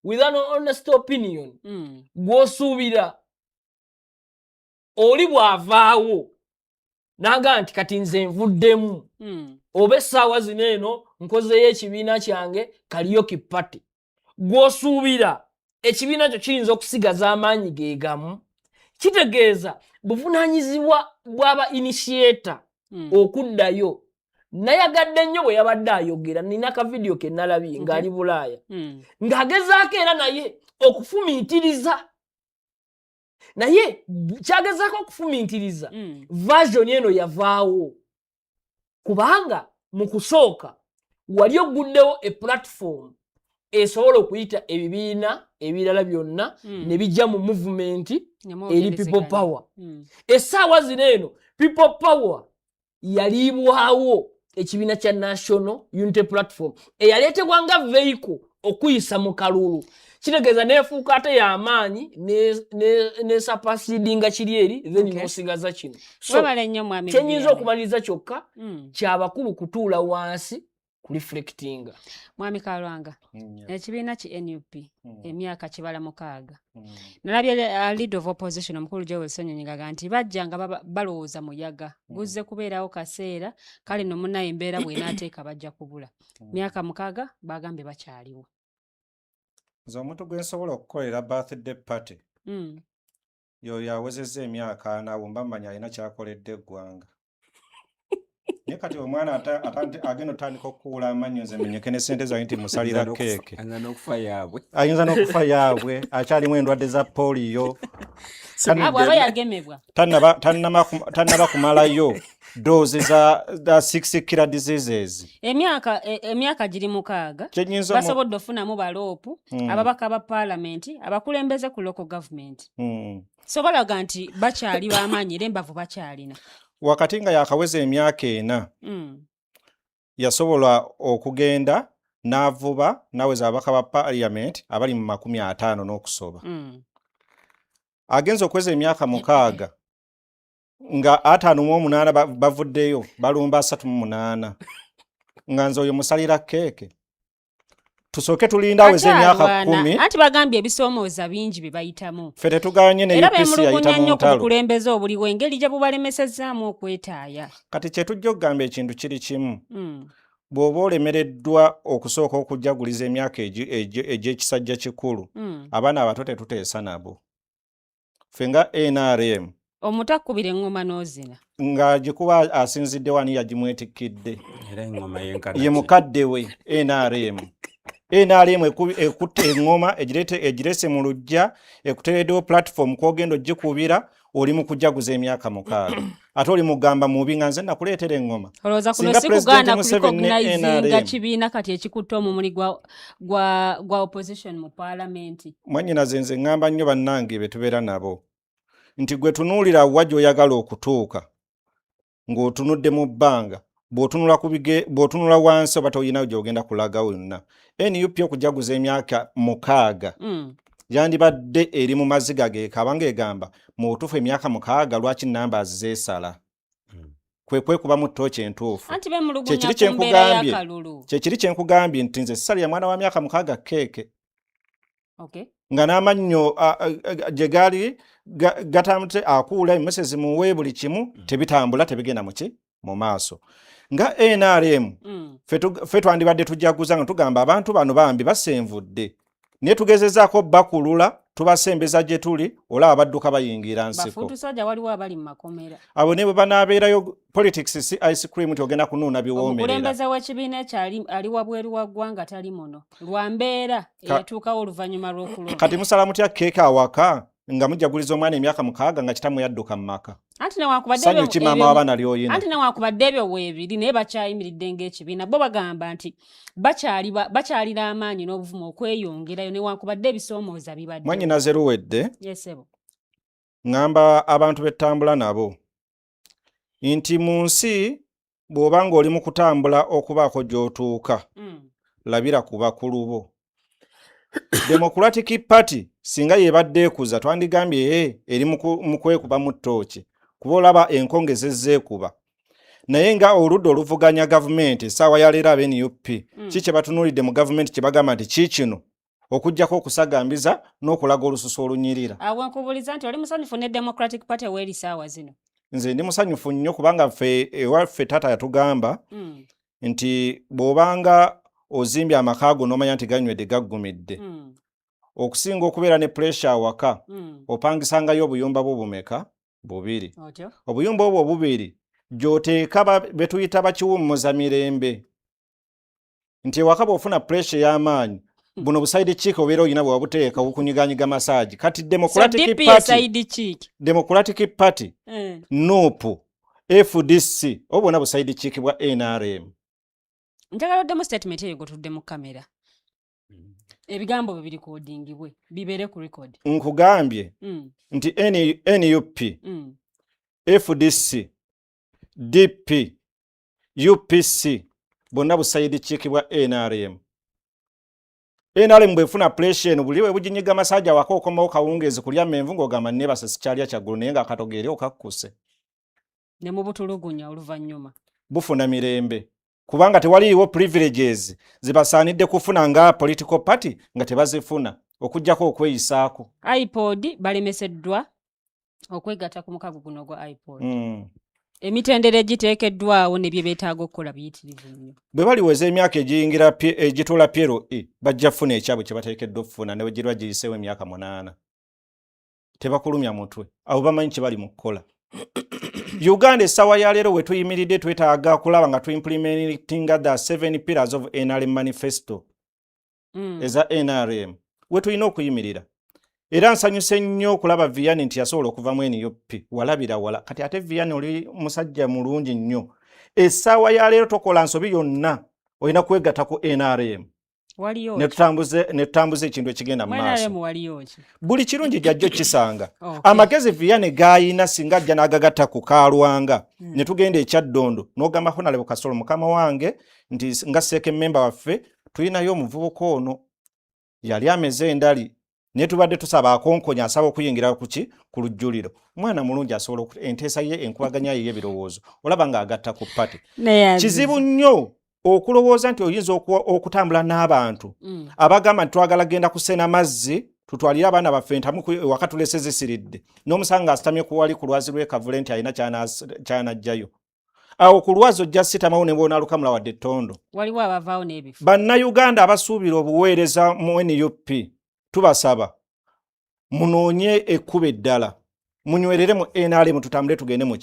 with an honest opinion gw'osuubira oli bw'avaawo naga nti kati nze nvuddemu oba essaawa zino eno nkozeyo ekibiina kyange Karaoke Party gw'osuubira ekibiina kyo kiyinza okusigaza amaanyi ge gamu. Kitegeeza buvunaanyizibwa bw'aba initiator okuddayo. Nayagadde nnyo bwe yabadde ayogera, nina ka video ke nalabye ng'ali Bulaaya ng'agezaako era naye okufumiitiriza. Naye kyagezaako okufumiitiriza version eno yavaawo kubanga mu kusooka wali oguddewo e platform esobola okuyita ebibiina ebirala byonna ne bijja mu movement eri people power. Essaawa zino eno people power yaliibwawo ekibiina kya National Unity Platform eyaleetebwa nga vehicle okuyisa mu kalulu. Kitegeeza neefuuka ate y'amaanyi ne sapasiidinga kiri eri then n'osigaza kino. So kyenyinza okumaliriza kyokka kyabakulu kutuula wansi ku reflectinga. Mwami Kalwanga, ekibiina ki NUP emyaka kibala 6. Nalabye leader of opposition omukulu Joel Ssenyonyi nti bajja nga balowooza muyaga guzze kubeerawo kaseera kale no munnaye embeera bw'enaateeka bajja kubula. Myaka 6 bagambye bakyaliwo. Nze omuntu gwe nsobola okukolera birthday party y'oyo awezezza emyaka 4 wumba mmanya alina kyakoledde eggwanga. Naye kati omwana agenda otandika okukuula amannyo nze menyeke ne ssente zange nti musalira keeke. Ayinza n'okufa yaabwe akyalimu endwadde za poliyo. Aba yagemebwa. Tannaba kumalayo doozi za 6 killer diseases. Emyaka giri 6 basobodde ofunamu baloopu ababaka ba parliament abakulembeze ku local government. So balaga nti bakyali b'amaanyi era embavu bakyalina. Wakati nga yakaweza emyaka 4 yasobola okugenda n'avuba naweza abaka ba parliament abali mu 50 n'okusoba. Agenza okweza emyaka 6 nga 58 bavuddeyo balumba 38 nga nze oyo musalira keeke. Tusoke tulinda aweze emyaka 10 anti bagambye ebisoomooza bingi bye bayitamu. Ffe tetuganye ne UPC yayita mu ntalo. Obukulembeze obuliwo engeri gye bubalemesezaamu okwetaaya. Kati kye tujja okugamba ekintu kiri kimu. Bw'oba olemereddwa okusooka okujaguliza emyaka egy'ekisajja kikulu abaana abato tetuteesa nabo. Ffe nga NRM omutakubira engoma n'ozina nga gikuba asinzidde wani yagimwetikkidde era engoma ye mukadde we NRM ekutte engoma egirese mu lujja ekutereddewo platform kwogenda ogikubira oli mu kujaguza emyaka 6 ate oli mugamba mubi nga nze nakuleetera engoma. Olowooza kuno si kugaana kurecognizinga kibiina kati ekikutte omumuli gwa opposition mu parliament. Mwannyinaze nze ngamba nnyo bannange be tubeera nabo nti gwe tunuulira wa gy'oyagala okutuuka ng'otunudde mu bbanga bw'otunula wansi oba toyinawo gy'ogenda kulaga wonna. NUP okujaguza emyaka 6 yandibadde eri mu maziga geekaba ng'egamba mu butuufu emyaka 6 lwaki numbers zeesala kuba mu ttooki entuufu. Kyekiri kyenkugambye nti nze sisalira mwana wa myaka 6 keeke nga n'amannyo gye gaali gatambute akuula emesezi muwe buli kimu tebitambula tebigenda mu maaso. Nga NRM ffe twandibadde tujaguza nga tugamba abantu bano bambi basenvudde naye tugezezaako bakulula tubasembeza gye tuli olaba badduka bayingira nsiko bafuutu soja waliwo abali mu makomera abo ne bwe banaabeerayo politics si ice cream nti ogenda kunuuna biwoomerera omukulembeze w'ekibiina ekyo ali wabweru wa ggwanga tali muno lwa mbeera eyatuukawo oluvannyuma lw'okulonda kati musala mutya keeka awaka nga mujaguliza omwana emyaka 6 nga kitamu yadduka mu maka anti newankubadde sanyu kimaama w'abaana lyoyina anti newankubadde ebyo weebiri naye bakyayimiridde ng'ekibiina bo bagamba nti bakyalira amaanyi n'obuvumu okweyongerayo newankubadde ebisoomooza bibadde mwanyinaze luwedde yesebo ngamba abantu bettambula nabo nti mu nsi bw'oba ng'oli mu kutambula okubaako gy'otuuka labira ku bakulu bo Democratic Party singa yebadde ekuza twandigambye eri mu kwekuba mu ttooki kuba olaba enkongezezzeekuba naye nga oludda oluvuganya gavumenti essaawa ya leero aba NUP ki kye batunuulidde mu gavumenti kye bagamba nti kiikino okuggyako okusagambiza n'okulaga olususu olunyirira awo nkubuuliza nti oli musanyufu ne Democratic Party w'eri ssaawa zino nze ndi musanyufu nnyo kubanga ffe ewaffe taata yatugamba nti bw'obanga ozimbye amaka go n'omanya nti ganywedde gaggumidde okusinga okubeera ne pressure awaka opangisangayo obuyumba bwo bumeka 2 obuyumba obwo 2 gy'oteeka betuyita bakiwummuza mirembe nti ewaka bw'ofuna pressure y'amaanyi buno busaidi chick obeera oyina bwe wabuteeka okunyiganyiga massage kati Democratic Party NUP FDC obona busaidi chick bwa NRM njagala oddemu statement eyo gotudde mu kamera ebigambo bwe birikodingibwe bibeere ku record nkugambye nti NUP FDC DP UPC bonna busaidi chick bwa NRM bwefuna pressure buli we bujinyiga masajja wako okomawo kawungezi kulya menvu ng'ogamba nebasa sikyalya kyagulu naye nga katogeere okakkuse ne mu butulugunya oluvannyuma bufuna mirembe kubanga tewaliiwo privileges zibasaanidde kufuna nga political party nga tebazifuna okuggyako okweyisaako iPod balemeseddwa okwegatta ku mukago guno gwa iPod emitendera egiteekeddwawo ne bye beetaaga okukola biyitirivu nnyo bwe baliweza emyaka egiyingira egitoola pyero bajja funa ekyabwe kye bateekeddwa okufuna ne bwe girwa giyiseewo emyaka 8 tebakulumya mutwe abo bamanyi kye bali mu kukola Uganda essaawa ya leero we tuyimiridde twetaaga kulaba nga tuimplementinga the 7 pillars of NRM manifesto eza NRM we tulina okuyimirira era nsanyuse nnyo okulaba Vianney nti yasobola okuva mu NUP walabira wala kati ate Vianney oli musajja mulungi nnyo essaawa ya leero tokola nsobi yonna olina kwegatta ku NRM ne tutambuze ekintu ekigenda mu maaso buli kirungi jjajjo kisanga amagezi Vianney gayina singa ajja n'agagatta ku Kaalwanga ne tugenda ekyaddondo n'ogamba Honorable Kasolo mukama wange nti nga seeke member waffe tulinayo omuvubuka ono yali ameze endali ne tubadde tusaba akonkonya asaba okuyingira ku lujjuliro mwana mulungi asobola enteesa ye enkubaganya ye ebirowoozo olaba nga agatta ku party kizibu nnyo okulowooza nti oyinza okutambula n'abantu abagamba nti twagala genda kusena mazzi tutwalire abaana baffe ntamu waka tulese zisiridde n'omusanga asitamye kuwali ku lwazi lw'ekavule nti alina kyanajjayo awo ku lwazi ojja sitamawo ne bw'onaalukamula wadde ettondo waliwo abavaawo n'ebifo bannayuganda abasuubira obuweereza mu NUP tubasaba munoonye ekkuba eddala munywerere mu NRM tutambule tugende mu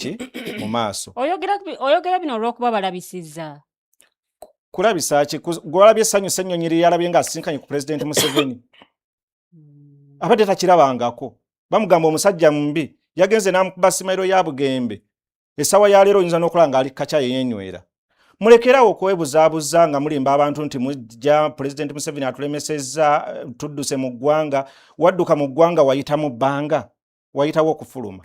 maaso oyogera bino olw'okuba balabisizza kulabisa ki gwalabye essanyu ssennyonyi yalabye ng'asisinkanye ku Pulezidenti Museveni abadde takirabangako bamugamba omusajja mubi yagenze n'amukuba simayiro ya Bugembe essaawa ya leero oyinza n'okulaba ng'ali kaca yeenywera mulekerawo okwebuzaabuza nga mulimba abantu nti mujja Pulezidenti Museveni atulemesezza tudduse mu ggwanga wadduka mu ggwanga wayita mu bbanga wayitawo okufuluma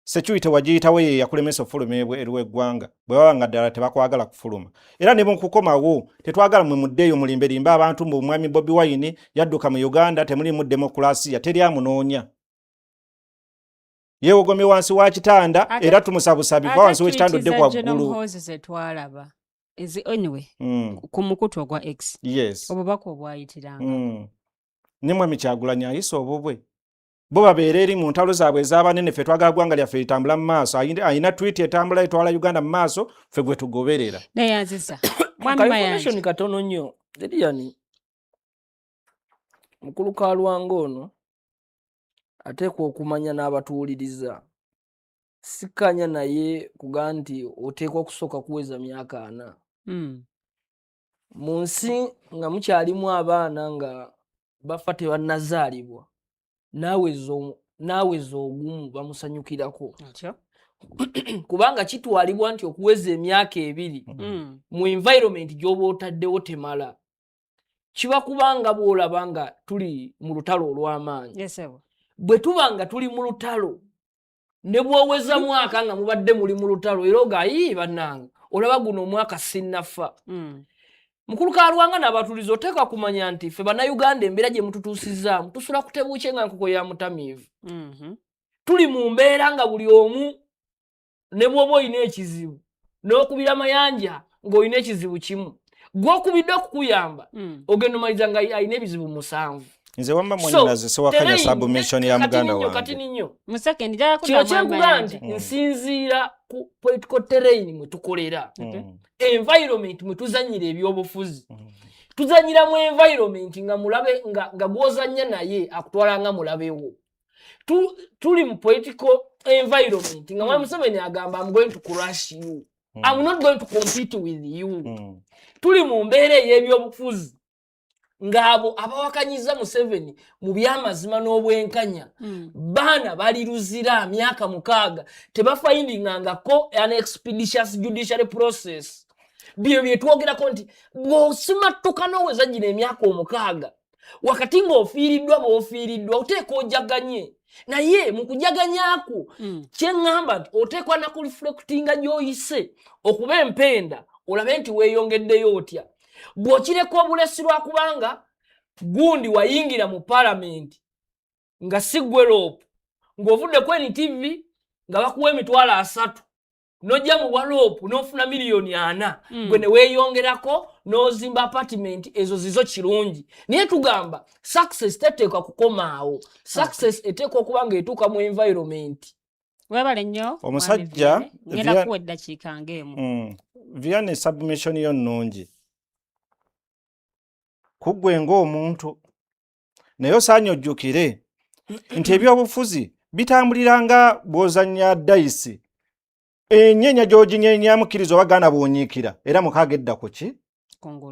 security wagiyitawo ye yakulemesa ofuluma ebweru w'eggwanga bwe baba nga ddala tebakwagala kufuluma era ne bunkukomawo tetwagala mwe muddeeyo mulimberimba abantu mbu omwami Bobi Wine yadduka mu Uganda temulimu demokrasiya teri amunoonya yewogomye wansi wa kitanda era tumusabusabibwa wansi w'ekitanda odde kwa ggulu ku mukutu ogwa X obubaka obwayitiranga ne Mwami Kyagulanyi ayisa obubwe bo babeera eri mu ntalo zaabwe ez'abanene ffe twagala ggwanga lyaffe litambula mu maaso ayina tweet etambula etwala Uganda mu maaso ffe gwe tugoberera naye azisa information katono nnyo Lilian mukulu Kaalwanga ono ateekwa okumanya n'abatuwuliriza sikkanya naye kuga nti oteekwa kusooka kuweza myaka 4 mu nsi nga mukyalimu abaana nga bafa tebannazaalibwa naaweza ogumu bamusanyukirako kubanga kitwalibwa nti okuweza emyaka 2 mu environment gy'oba otaddewo temala kiba kubanga bw'olaba nga tuli mu lutalo olw'amaanyi bwe tuba nga tuli mu lutalo ne bw'oweza mwaka nga mubadde muli mu lutalo era ogayi bannanga olaba guno omwaka sinnafa mukulu Kalwanga n'abatulizo oteekwa kumanya nti ffe bannayuganda embeera gye mututuusizaamu tusula kutebuuke nga nkoko ya mutamiivu tuli mu mbeera nga buli omu ne bw'oba olina ekizibu n'okubira mayanja ng'olina ekizibu kimu gw'okubidde okukuyamba ogenda omaliza nga alina ebizibu 7 nze wamba mweninaze sewakanya submission ya muganda wange kati ninyo musekendi jala kino kyenkuga nti nsinziira ku political terrain mwe tukolera environment mwe tuzanyira ebyobufuzi tuzanyira mu environment nga mulabe nga gwozanya naye akutwala nga mulabewo tuli mu political environment nga Mwami Museveni agamba I'm going to crush you I'm not going to compete with you tuli mu mbeera ey'ebyobufuzi ngabo abawakanyiza Museveni mu byamazima n'obwenkanya baana baliruzira myaka 6 tebafindingangako an expeditious judicial process byo byetwogerako nti bw'osimatuka n'oweza gino emyaka 6 wakati ng'ofiiriddwa bw'ofiiriddwa oteeka ojaganye naye mu kujaganyako kyeŋŋamba nti oteekwa na kureflectinga gy'oyise okuba empenda olabe nti weeyongeddeyo otya bw'okireko obulesi lwa kubanga gundi wayingira mu parliament nga si gwe loopu ng'ovudde ku NTV nga bakuwa emitwalo 3 n'ojja mu bwa loopu n'ofuna miliyoni 4 gwe ne weeyongerako n'ozimba apartment ezo zizo kirungi naye tugamba success teteekwa kukomaawo success eteekwa okuba nga etuuka mu environment webale nnyo omusajja ngenda kuwa eddakiika ng'emu Vianney submission yo nnungi kuggwe ng'omuntu naye osaanye ojjukire nti ebyobufuzi bitambuliranga bw'ozannya dayisi ennyenya gy'oginyenyamu kkiriza obagaana bw'onyiikira era mukaaga edda ku ki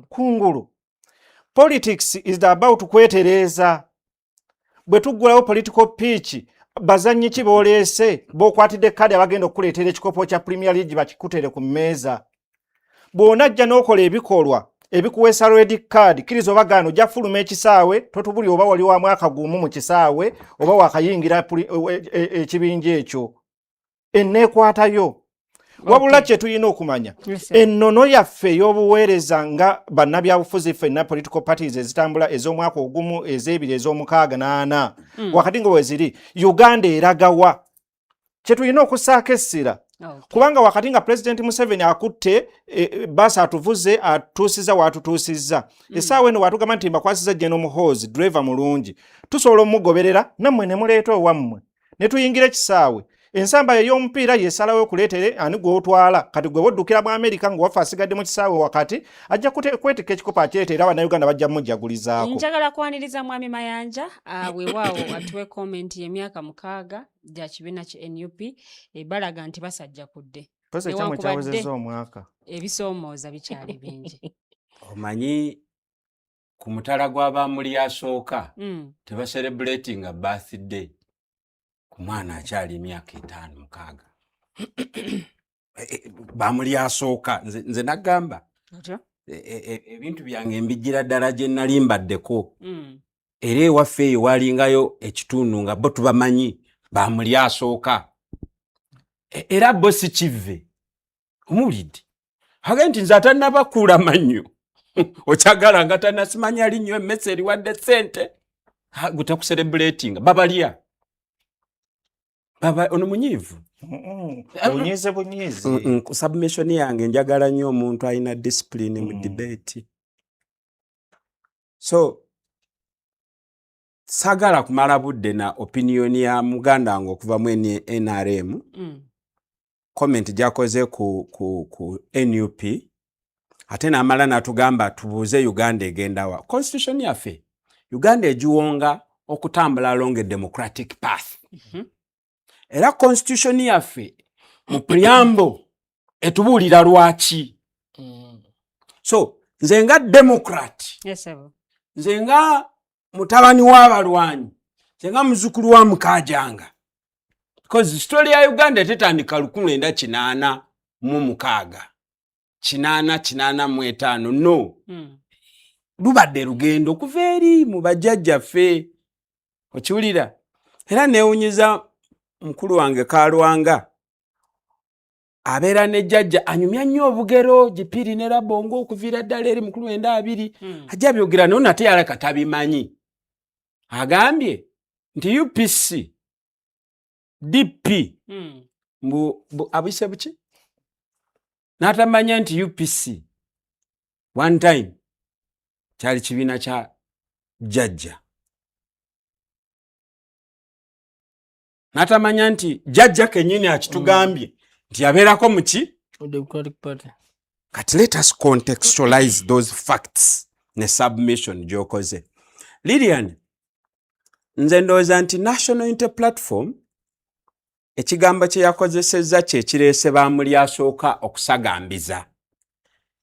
kungulu politics is about kwetereeza bwe tuggulawo political pitch bazannyi ki b'oleese b'okwatidde kadi abagenda okukuleetera ekikopo kya Premier League bakikutere ku mmeeza bw'onajja n'okola ebikolwa ebikuweesa red card kkiriza obagaano ojja fuluma ekisaawe totubuli oba wali wa mwaka gumu mu kisaawe oba wakayingira ekibinja ekyo enneekwatayo wabula kye tulina okumanya ennono yaffe ey'obuweereza nga bannabyabufuzi ffenna political parties ezitambula ez'omwaka ogumu ez'ebiri ez'omukaaga n'ana wakati nga weziri Uganda eragawa kye tulina okussaako essira kubanga wakati nga President Museveni akutte basa atuvuze atuusiza watutuusizza essaawa eno watugamba nti mbakwasiza General Muhoozi driver mulungi tusobola omugoberera nammwe ne muleeta owammwe ne tuyingira ekisaawe ensamba y'omupiira yesalawo okuleetere ani gw'otwala kati gwe woddukira mu Amerika ng'owaffe asigadde mu kisaawe wakati ajja kwetika ekikopo akyetera Abannayuganda bajja mmujagulizaako. Njagala kwaniriza Mwami Mayanja weewaawo atuwe komenti y'emyaka 6 gya kibiina ki NUP balaga nti basajja kudde. Pese kyamwe kyawezezza omwaka. Ebisoomooza bikyali bingi. Omanyi ku mutala gw'abamuli asooka tebacelebratinga birthday. Mwana akyali emyaka 5-6 bamuli asooka nze nagamba ebintu byange mbijjira ddala gye nali mbaddeko era ewaffe eyo walingayo ekitundu nga bo tubamanyi bamuli asooka era bo si kive omulidde hage nti nze atannabakuula mannyo okyagala nga tannasimanya linnyo emmese eriwadde ssente gutakucelebratinga babalya baba ono munyivu bunyize submission yange njagala nnyo omuntu alina discipline mu debate so sagala kumala budde na opinion ya muganda ngo okuva mu NRM comment jakoze ku NUP ate n'amala natugamba tubuuze Uganda egenda wa constitution yaffe Uganda ejiwonga okutambula along a democratic path. Era constitution yaffe mu preamble etubuulira lwaki. So nze nga democrat, nze nga mutabani w'abalwanyi, nze nga muzukulu wa Mukaajanga, because story ya Uganda tetandika 1986 no. Lubadde lugendo okuva eri mu bajjajjaffe, okiwulira. Era neewunyiza mukulu wange Kalwanga abeera ne jjajja anyumya nnyo obugero Gipiri ne Rabongo okuviira ddala eri mukulu 22 ajja byogera naye nate yalaka tabimanyi. Agambye nti UPC DP abise buki n'atamanya nti UPC one time kyali kibiina kya jjajja, n'atamanya nti jjajja kennyini akitugambye nti yabeerako muki Democratic Party. Kati let us contextualize those facts ne submission gy'okoze. Lilian, nze ndowooza nti National Unity Platform ekigambo kye yakozesezza kye kireese baamuli asooka okusagambiza.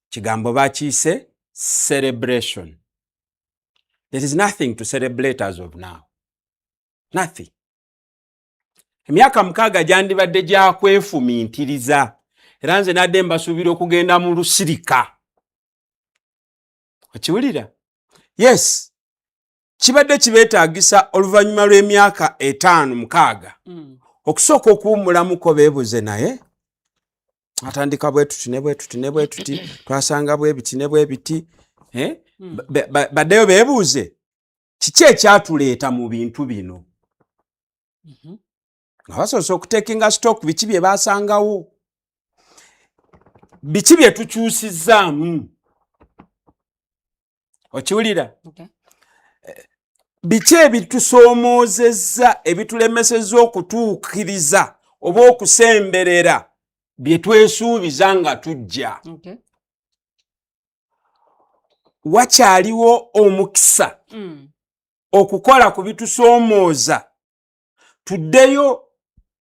Kigambo bakiyise celebration. There is nothing to celebrate as of now. Nothing. Emyaka 6 gyandibadde gya kwefumiintiriza. Era nze nadde mbasuubira okugenda mu lusirika. Okiwulira? Yes. Kibadde kibeetaagisa oluvannyuma lw'emyaka 5-6 okusooka okuwummulamuko beebuze naye atandika bwe tuti ne bwe tuti ne bwe tuti twasanga bwe biti ne bwe biti baddeyo beebuuze kiki ekyatuleeta mu bintu bino nga basoose okutekinga stock biki bye baasangawo biki bye tukyusizzaamu. Okiwulira? Biki ebitusomoozezza ebitulemesezza okutuukiriza oba okusemberera bye twesuubiza nga tujja. Wakyaliwo omukisa okukola ku bitusoomooza tuddeyo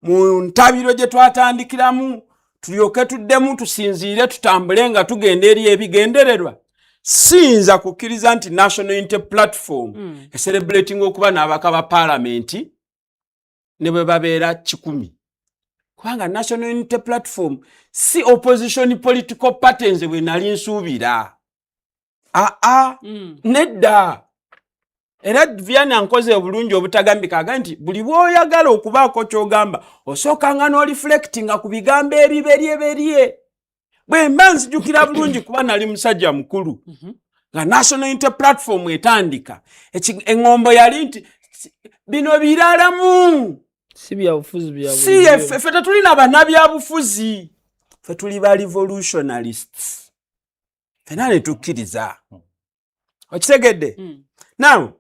mu ntabiro gye twatandikiramu tulyoke tuddemu tusinziire tutambule nga tugenda eri ebigendererwa. Siyinza kukkiriza nti National Unity Platform celebrating okuba n'abaka ba parliament ne bwe babeera 100. Kubanga National Unity Platform si opposition political party nze bwe nali nsuubira. Nedda. Era Viana nkoze obulungi obutagambika aga nti buli bw'oyagala okubaako ky'ogamba osookanga n'oreflectinga ku bigambo ebiberyeberye. Bwe mba nzijukira bulungi kuba nali musajja mukulu nga National Unity Platform etandika eŋŋombo yali nti bino biralamu Si byabufuzi bya si ffe tetulina bannabyabufuzi, ffe tuli ba revolutionalists. Ffenna ne tukkiriza. Okitegedde? Now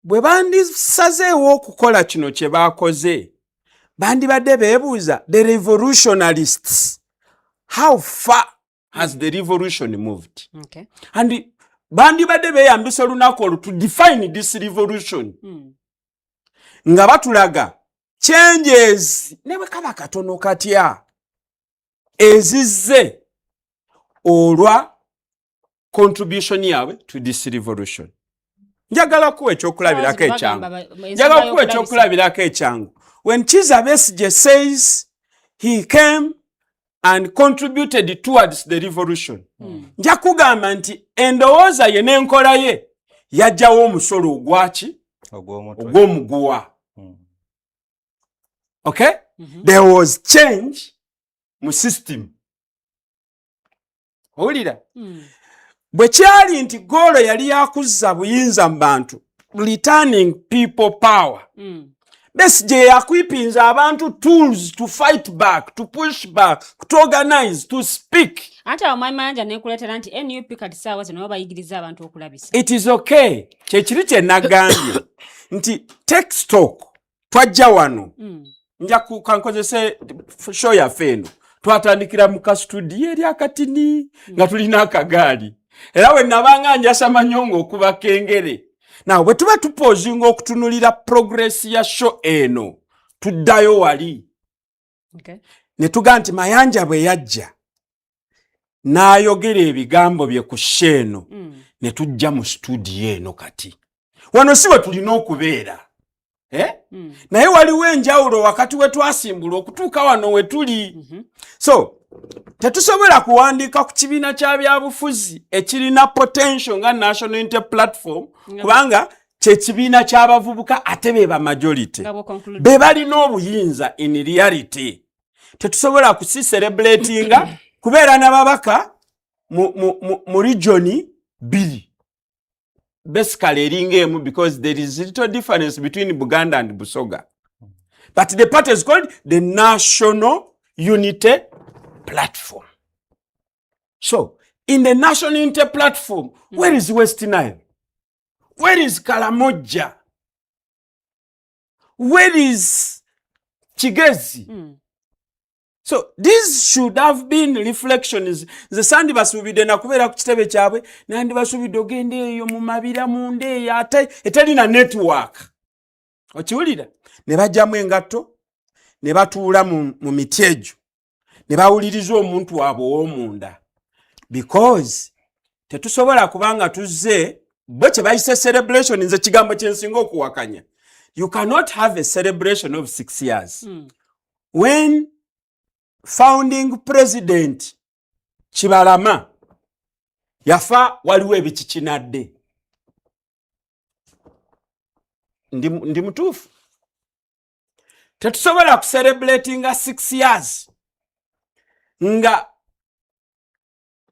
bwe bandisazeewo okukola kino kye baakoze bandibadde beebuuza the revolutionalists, how far has the revolution moved? And bandibadde beeyambisa olunaku olwo to define this revolution nga batulaga changes ne bwe kaba katono katya ezizze olwa contribution yaabwe to this revolution. Njagala kuwa ekyokulabirako ekyangu. When Kizza Besigye says he came and contributed towards the revolution, nja kugamba nti endowooza ye n'enkola ye yajjawo omusolo ogwaki ogw'omuguwa. Okay? There was change mu system. Owulira? Bwe kyali nti goolo yali yakuzza buyinza mu bantu, returning people power. Besigye yakwipinza abantu tools to fight back, to push back, to organize, to speak. Ate Wamwami Mayanja nekuleetera nti NUP kati saawa zino baba bayigiriza abantu okulabisa. It is okay. Kyekiri kye nagambye nti take stock twajja wano. Nja kankozese show yaffe eno. Twatandikira mu kastudio eri akatini nga tulina akagaali. Era we nabanga njasa manyongo okuba kengere Now bwe tuba tupozinga okutunulira progress ya show eno tuddayo wali ne tuga nti Mayanja bwe yajja n'ayogera ebigambo bye ku sheeno ne tujja mu studio eno kati wano siwe tulina okubeera naye waliwo enjawulo wakati we twasimbula okutuuka wano we tuli so tetusobola kuwandiika ku kibiina kya byabufuzi ekirina potential nga National Unity Platform kubanga kye kibiina ky'abavubuka ate be ba majority be balina obuyinza in reality tetusobola kusicelebratinga kubeera n'ababaka mu regioni 2 basically eringa emu because there is little difference between Buganda and Busoga but the party is called the National Unity Platform. So in the National Unity Platform where is West Nile, where is Karamoja, where is Kigezi? So this should have been reflections. The sandi basubide na kubera ku kitebe kyabwe nandi basubide ogende eyo mu mabira munde ya etali na network. Okiwulira ne bajjamu engatto ne batuula mu mityejo ne bawuliriza omuntu wabwe w'omunda because tetusobola kubanga tuzze bo kye bayise celebration nze kigambo kyensinga okuwakanya. You cannot have a celebration of 6 years when founding president Kibalama yafa waliwo ebikikinadde. Ndi mutuufu tetusobola kucelebratinga 6 years nga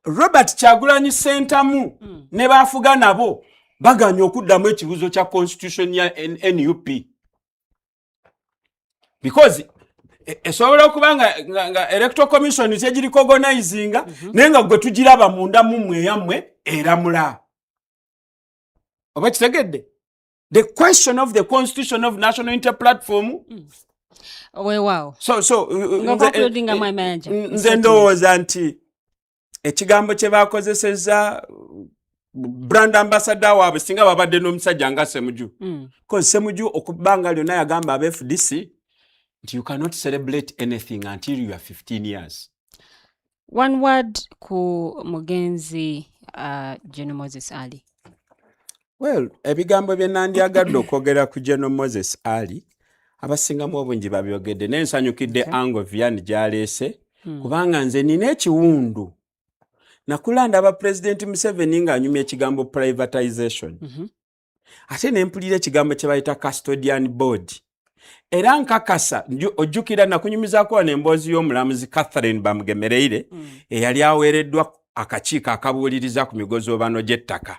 Robert Kyagulanyi Ssentamu ne bafuga nabo baganya okuddamu ekibuzo kya constitution ya NUP because esobola okubanga nga electoral commission kyegiri organizinga nenga gwe tugiraba munda mumwe yammwe eramula oba kitegedde. The question of the constitution of National Unity Platform wow. So concluding my manager nze ndowooza nti ekigambo kye bakozeseza brand ambassador waabwe singa babadde n'omusajja nga Ssemuju because Ssemuju okubanga lyonna yagamba aba FDC nti you cannot celebrate anything until you are 15 years. One word ku mugenzi General Moses Ali. Well, ebigambo bye nandyagadde okwogera ku General Moses Ali abasingamu obungi babyogedde naye nsanyukidde Ango Vian gyaleese kubanga nze nina ekiwundu nakulanda aba President Museveni ng'anyumya ekigambo privatization ate ne mpulira ekigambo kye bayita custodian board era nkakasa ojjukira nakunyumizaako wano emboozi y'omulamuzi Catherine Bamugemereire eyali aweereddwa akakiiko akabuuliriza ku migozobano gy'ettaka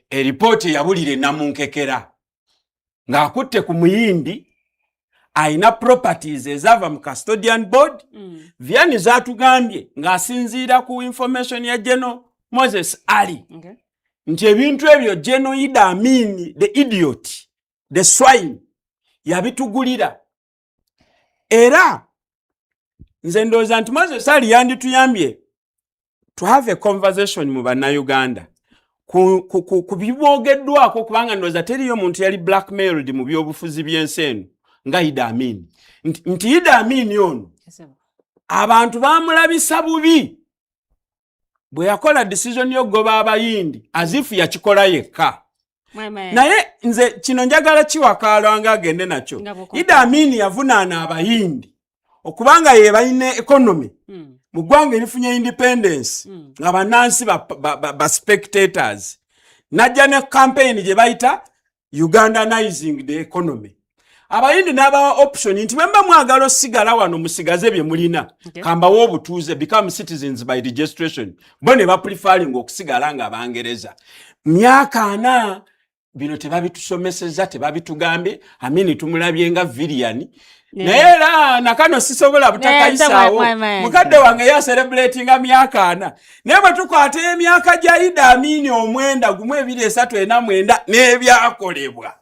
eripooti yabulira Namunkekera ng'akutte ku muyindi aina properties ezava mu custodian board Vianney zatugambye ng'asinziira ku information ya General Moses Ali nti ebintu ebyo General Idi Amin the idiot the swine yabitugulira era nze ndowooza nti Moses Ali yandituyambye to have a conversation mu Bannayuganda ku biboogeddwako kubanga ndowooza teriyo muntu yali blackmailed mu byobufuzi by'ensi eno nga Idi Amin nti Idi Amin ono abantu bamulabisa bubi bwe yakola decision y'ogoba abayindi azifu yakikola yekka naye nze kino njagala kiwakaalwanga agende nakyo Idi Amin yavunaana abayindi okubanga ye balina economy mu ggwanga erifunye independence nga bannansi ba spectators najja ne campaign gye bayita Ugandanizing the economy. Abayindi n'aba option nti mwemba mwagala osigala wano musigaze bye mulina kambawo obutuuze become citizens by registration bo ne bapreferring okusigala nga Abangereza. Myaka 4 bino tebabitusomeseza tebabitugambye Amini tumulabye nga Vilian naye era nakano sisobola butakayisaawo mukadde wange ya celebrating myaka 4 naye bwe tukwata emyaka gya Idi Amin 9 gumu 2 3 4 n'ebyakolebwa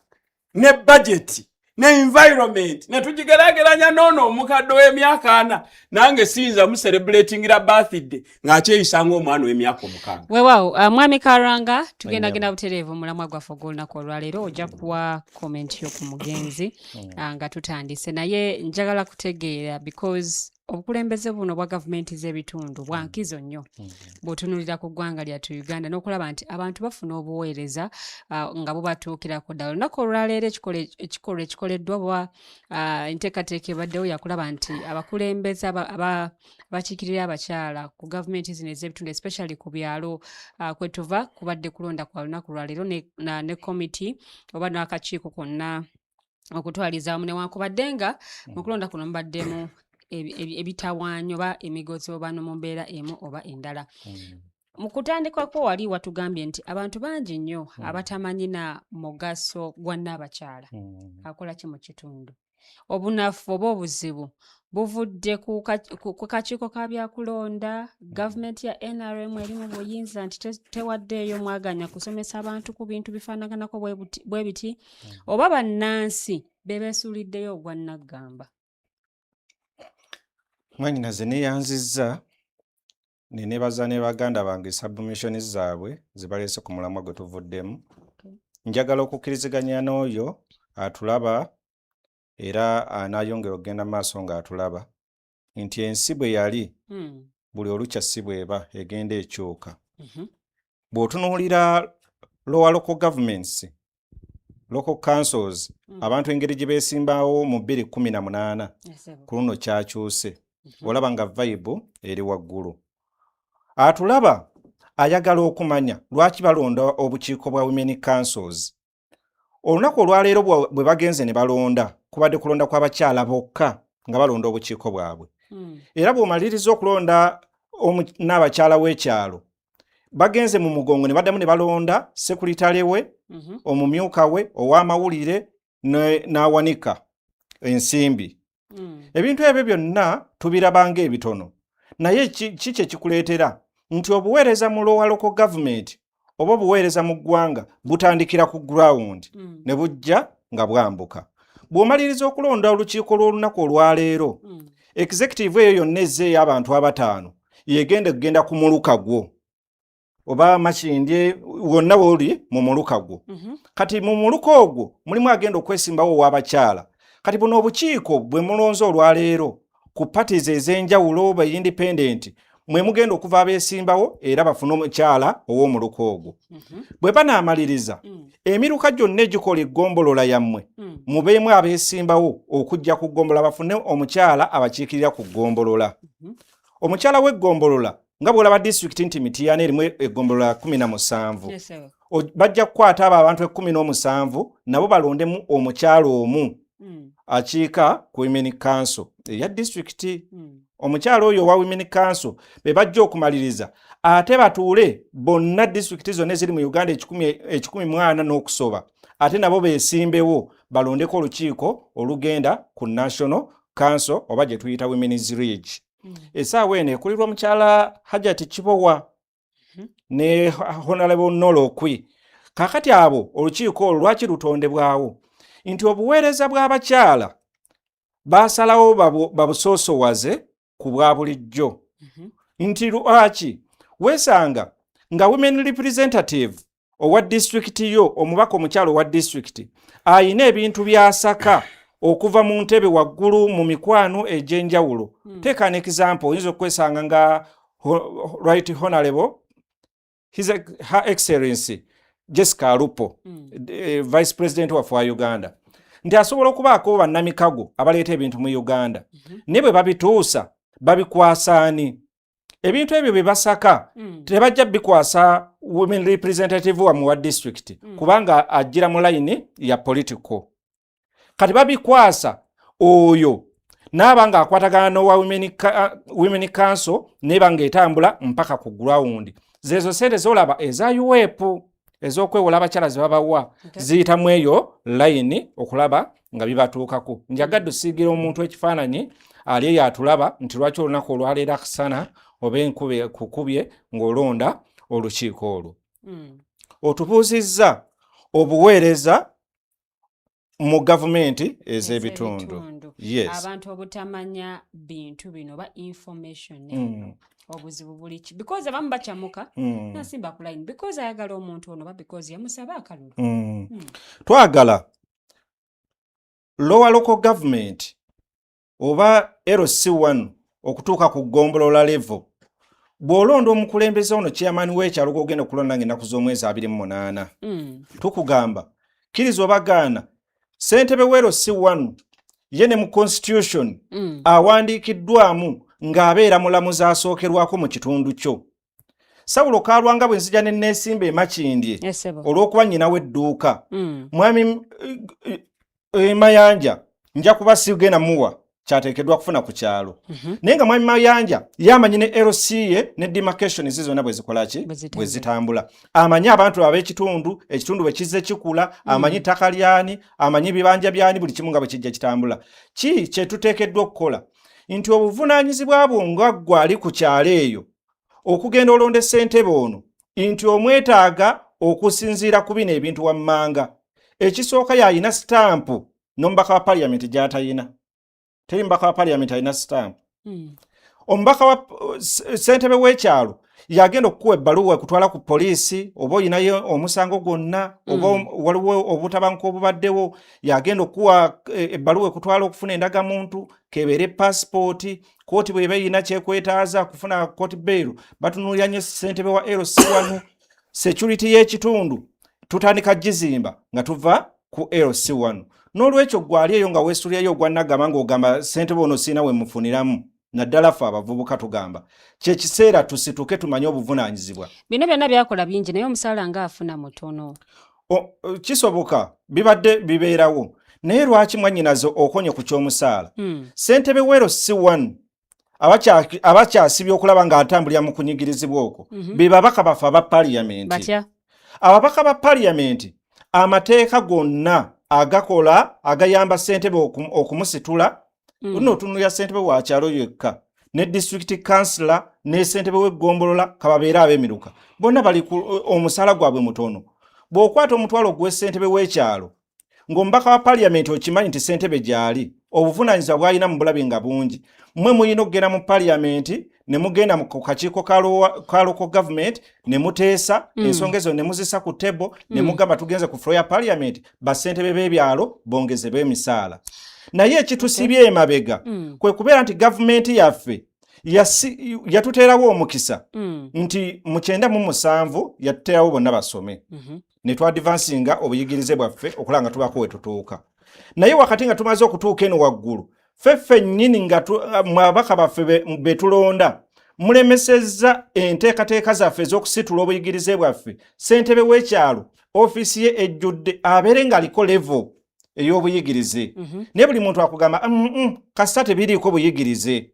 ne budget ne environment ne tugigeraageranya n'ono omukadde w'emyaka 4 nange siyinza mu celebratingira birthday ng'akyeyisanga omwana w'emyaka 6. Weewaawo mwami Karanga tugenda genda butereevu mulamwa gwaffe ogw'olunaku olwaleero ojja kuwa comment yo ku mugenzi nga tutandise naye njagala kutegeera because obukulembeze buno bwa gavumenti z'ebitundu bwa nkizo nnyo bw'otunuulira ku ggwanga lyattu Uganda n'okulaba nti abantu bafuna obuweereza nga bubatuukirako ddala. Olunaku olwaleero ekikolwa ekikoleddwa bwa enteekateeka ebaddewo yakulaba nti abakulembeze abakiikirira abakyala ku gavumenti zino ez'ebitundu especially ku byalo kwe tuva kubadde kulonda kwa lunaku lwaleero ne komiti oba n'akakiiko konna okutwaliza wamu newankubadde nga mu kulonda kuno mubaddemu ebitawaanyo oba emigozi oba no mu mbeera emu oba endala. Mu kutandikako wali watugambye nti abantu bangi nnyo abatamanyi na mugaso gwa Nnaabakyala akola ki mu kitundu. Obunafu oba obuzibu buvudde ku kakiiko ka byakulonda, gavumenti ya NRM eri mu buyinza nti tewaddeeyo mwaganya kusomesa abantu ku bintu bifaanaganako bwe biti, oba bannansi beebeesuuliddeyo ogwa Naggamba. Mwanyinaze neyanzizza nenebaza ne baganda bange submission zaabwe zibaleese ku mulamwa gwe tuvuddemu. Njagala okukkiriziganya n'oyo atulaba era anayongera okugenda maaso nga atulaba nti ensi bwe yali buli olukya si bweba egenda ekyuka. Bw'otunuulira local governments, local councils, abantu engeri gye beesimbawo mu 2018 ku luno kyakyuse. Olaba nga vibe eri waggulu. Atulaba ayagala okumanya lwaki balonda obukiiko bwa women councils. Olunaku olwaleero bwe bagenze ne balonda kubadde kulonda kw'abakyala bokka nga balonda obukiiko bwabwe. Era bw'omaliriza okulonda n'abakyala w'ekyalo bagenze mu mugongo ne baddamu ne balonda sekuritale we, omumyuka we, ow'amawulire n'awanika ensimbi. Ebintu ebyo byonna tubirabanga ebitono. Naye kiki ekikuleetera nti obuweereza mu local government oba obuweereza mu ggwanga butandikira ku ground ne bujja nga bwambuka. Bw'omaliriza okulonda olukiiko lw'olunaku olwaleero, executive eyo yonna ezzeeyo abantu 5 yegenda ku muluka gwo oba Makindye wonna woli mu muluka gwo. Kati mu muluka ogwo mulimu agenda okwesimbawo ow'abakyala. Kati buno obukiiko bwe mulonze olwaleero ku parties ez'enjawulo ba independent mwe mugenda okuva abeesimbawo era bafuna omukyala ow'omuluka ogwo. Bwe banaamaliriza emiruka gyonna egikola eggombolola yammwe mubeemu abeesimbawo okujja ku ggombolola bafune omukyala abakiikirira ku ggombolola. Omukyala w'eggombolola nga bw'olaba district nti Mityana erimu eggombolola 17 bajja kukwata abo abantu 17 nabo balondemu omukyala omu akiika ku women council eya district. Omukyala oyo wa women council be bajja okumaliriza ate batuule bonna district zonna eziri mu Uganda 140 n'okusoba ate nabo beesimbewo balondeko olukiiko olugenda ku national council oba gye tuyita women's ridge. Essaawa eno ekulirwa omukyala Hajati Kibowa ne Honorable Nolokwi. Kakati abo olukiiko olwo lwaki lutondebwawo nti obuweereza bw'abakyala baasalawo babusoosowaze ku bwa bulijjo. Nti lwaki weesanga nga women representative owa district yo omubaka omukyalo owa district ayina ebintu byasaka okuva mu ntebe waggulu mu mikwano egy'enjawulo. Take an example, oyinza okwesanga nga Right Honorable Her Excellency Jessica Alupo, Vice President wa Uganda, nti asobola okubaako bannamikago abaleeta ebintu mu Uganda. Ne bwe babituusa babikwasaani. Ebintu ebyo bye basaka tebajja bikwasa women representative wa mu district kubanga ajjira mu line ya political. Kati babikwasa oyo n'abanga akwatagana n'owa women council n'ebanga etambula mpaka ku ground. Zezo sente zolaba eza UEP ez'okwewola abakyala ze babawa ziyitamu eyo line okulaba nga bibatuukako. Njagadde ossiigira omuntu ekifaananyi ali eyo atulaba nti lwaki olunaku olwaleero akasana oba enkube kukubye ng'olonda olukiiko olwo. Otubuuzizza obuweereza mu gavumenti ez'ebitundu. Yes. Abantu obutamanya bintu bino ba information obuzibu buli ki because abamu bacamuka nasimba ku line because ayagala omuntu ono ba because yamusaba akalulu. Twagala lower local government oba LC1 okutuuka ku gombolola level bw'olonda omukulembeze ono chairman w'ekyalo gw'ogenda okulonda ng'ennaku z'omwezi 28 tukugamba kkiriza oba gaana ssentebe w'LC1 ye ne mu constitution awandiikiddwamu ng'abeera mulamuzi asookerwako mu kitundu kyo. Sawulo Kalwanga bwe nzija ne neesimba e Makindye olw'okuba nnyina w'edduuka mwami Mayanja nja kuba sigenda muwa kyateekeddwa kufuna ku kyalo. Naye nga mwami Mayanja yamanyi ne LC ye ne demarcation zizona bwe zikola ki bwe zitambula. Amanyi abantu ab'ekitundu, ekitundu bwe kizze kikula, amanyi ttaka lyani, amanyi bibanja byani, buli kimu nga bwe kijja kitambula. Ki kye tuteekeddwa okukola nti obuvunaanyizibwa bwo nga gwali ku kyalo eyo okugenda olonde ssentebe ono nti omwetaaga okusinziira ku bino ebintu wammanga. Ekisooka yalina stampu n'omubaka wa parliament gy'atayina. Teri mbaka wa parliament alina stamp. Omubaka wa ssentebe w'ekyalo yagenda okukuwa ebbaluwa ekutwala ku poliisi oba oyinayo omusango gwonna oba waliwo obutabanguko obubaddewo yagenda okukuwa ebbaluwa ekutwala okufuna endagamuntu kebeere passport kooti bw'eba eyina kyekwetaaza kufuna court bail batunuulira nnyo ssentebe wa LC1 security y'ekitundu tutandika gizimba nga tuva ku LC1. N'olwekyo gwali eyo nga weesulirayo ogwa Nagama ng'ogamba ssentebe ono siina we mufuniramu naddala ffe abavubuka tugamba kye kiseera tusituke tumanye obuvunaanyizibwa. Bino byonna byakola bingi naye omusaala ng'afuna mutono. Kisoboka bibadde bibeerawo naye lwaki mwannyinazo okonye ku ky'omusaala? Ssentebe w'LC1 abakyasibye okulaba ng'atambulira mu kunyigirizibwa okwo be babaka baffe aba parliament. Ababaka ba parliament amateeka gonna agakola agayamba ssentebe okumusitula nno otunulira ssentebe wa kyalo yekka ne district councillor ne ssentebe w'eggombolola kababeera ab'emiruka bonna bali omusaala gwabwe mutono. Bw'okwata omutwalo gw'essentebe w'ekyalo ng'omubaka wa parliament okimanyi nti ssentebe gy'ali obuvunaanyizibwa bw'alina mu bulabe nga bungi. Mmwe muyina okugenda mu parliament ne mugenda mu kakiiko ka local government ne muteesa ensonga ezo ne muzisa ku table ne mugamba tugenze ku floor ya parliament bassentebe b'ebyalo bongezebwe emisaala. Naye ekitusibye emabega kwe kubeera nti gavumenti yaffe yatuteerawo omukisa nti mu 97 yatuteerawo bonna basome ne twadvansinga obuyigirize bwaffe okulanga tubako we tutuuka. Naye wakati nga tumaze okutuuka eno waggulu ffeffe nnyini nga mwabaka baffe betulonda mulemesezza enteekateeka zaffe ez'okusitula obuyigirize bwaffe. Ssentebe w'ekyalo ofiisi ye ejjudde abeere ng'aliko level ey'obuyigirize. Naye buli muntu akugamba kasita tebiriiko buyigirize.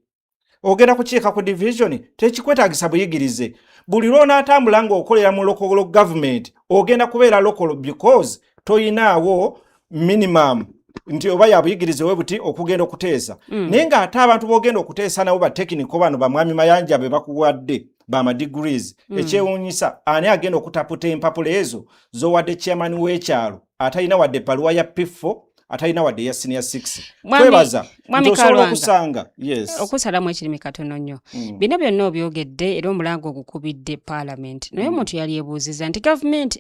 Ogenda kukiika ku division tekikwetaagisa buyigirize. Buli lw'onaatambula ng'okolera mu local government ogenda kubeera local because toyinaawo minimum nti oba yabuyigirize we buti okugenda okuteesa. Naye ng'ate abantu b'ogenda okuteesa nabo batekiniko bano bamwami Mayanja be bakuwadde bama degrees ekyewuunyisa ani agenda okutaputa empapula ezo z'owadde chairman w'ekyalo atalina wadde ebbaluwa ya P4 atalina wadde ya senior 6. Twebaza ntosobola okusanga okusalamu ekirimi katono nnyo. Bino byonna obyogedde era omulango ogukubidde parliament naye omuntu yali ebuuziza nti gavumenti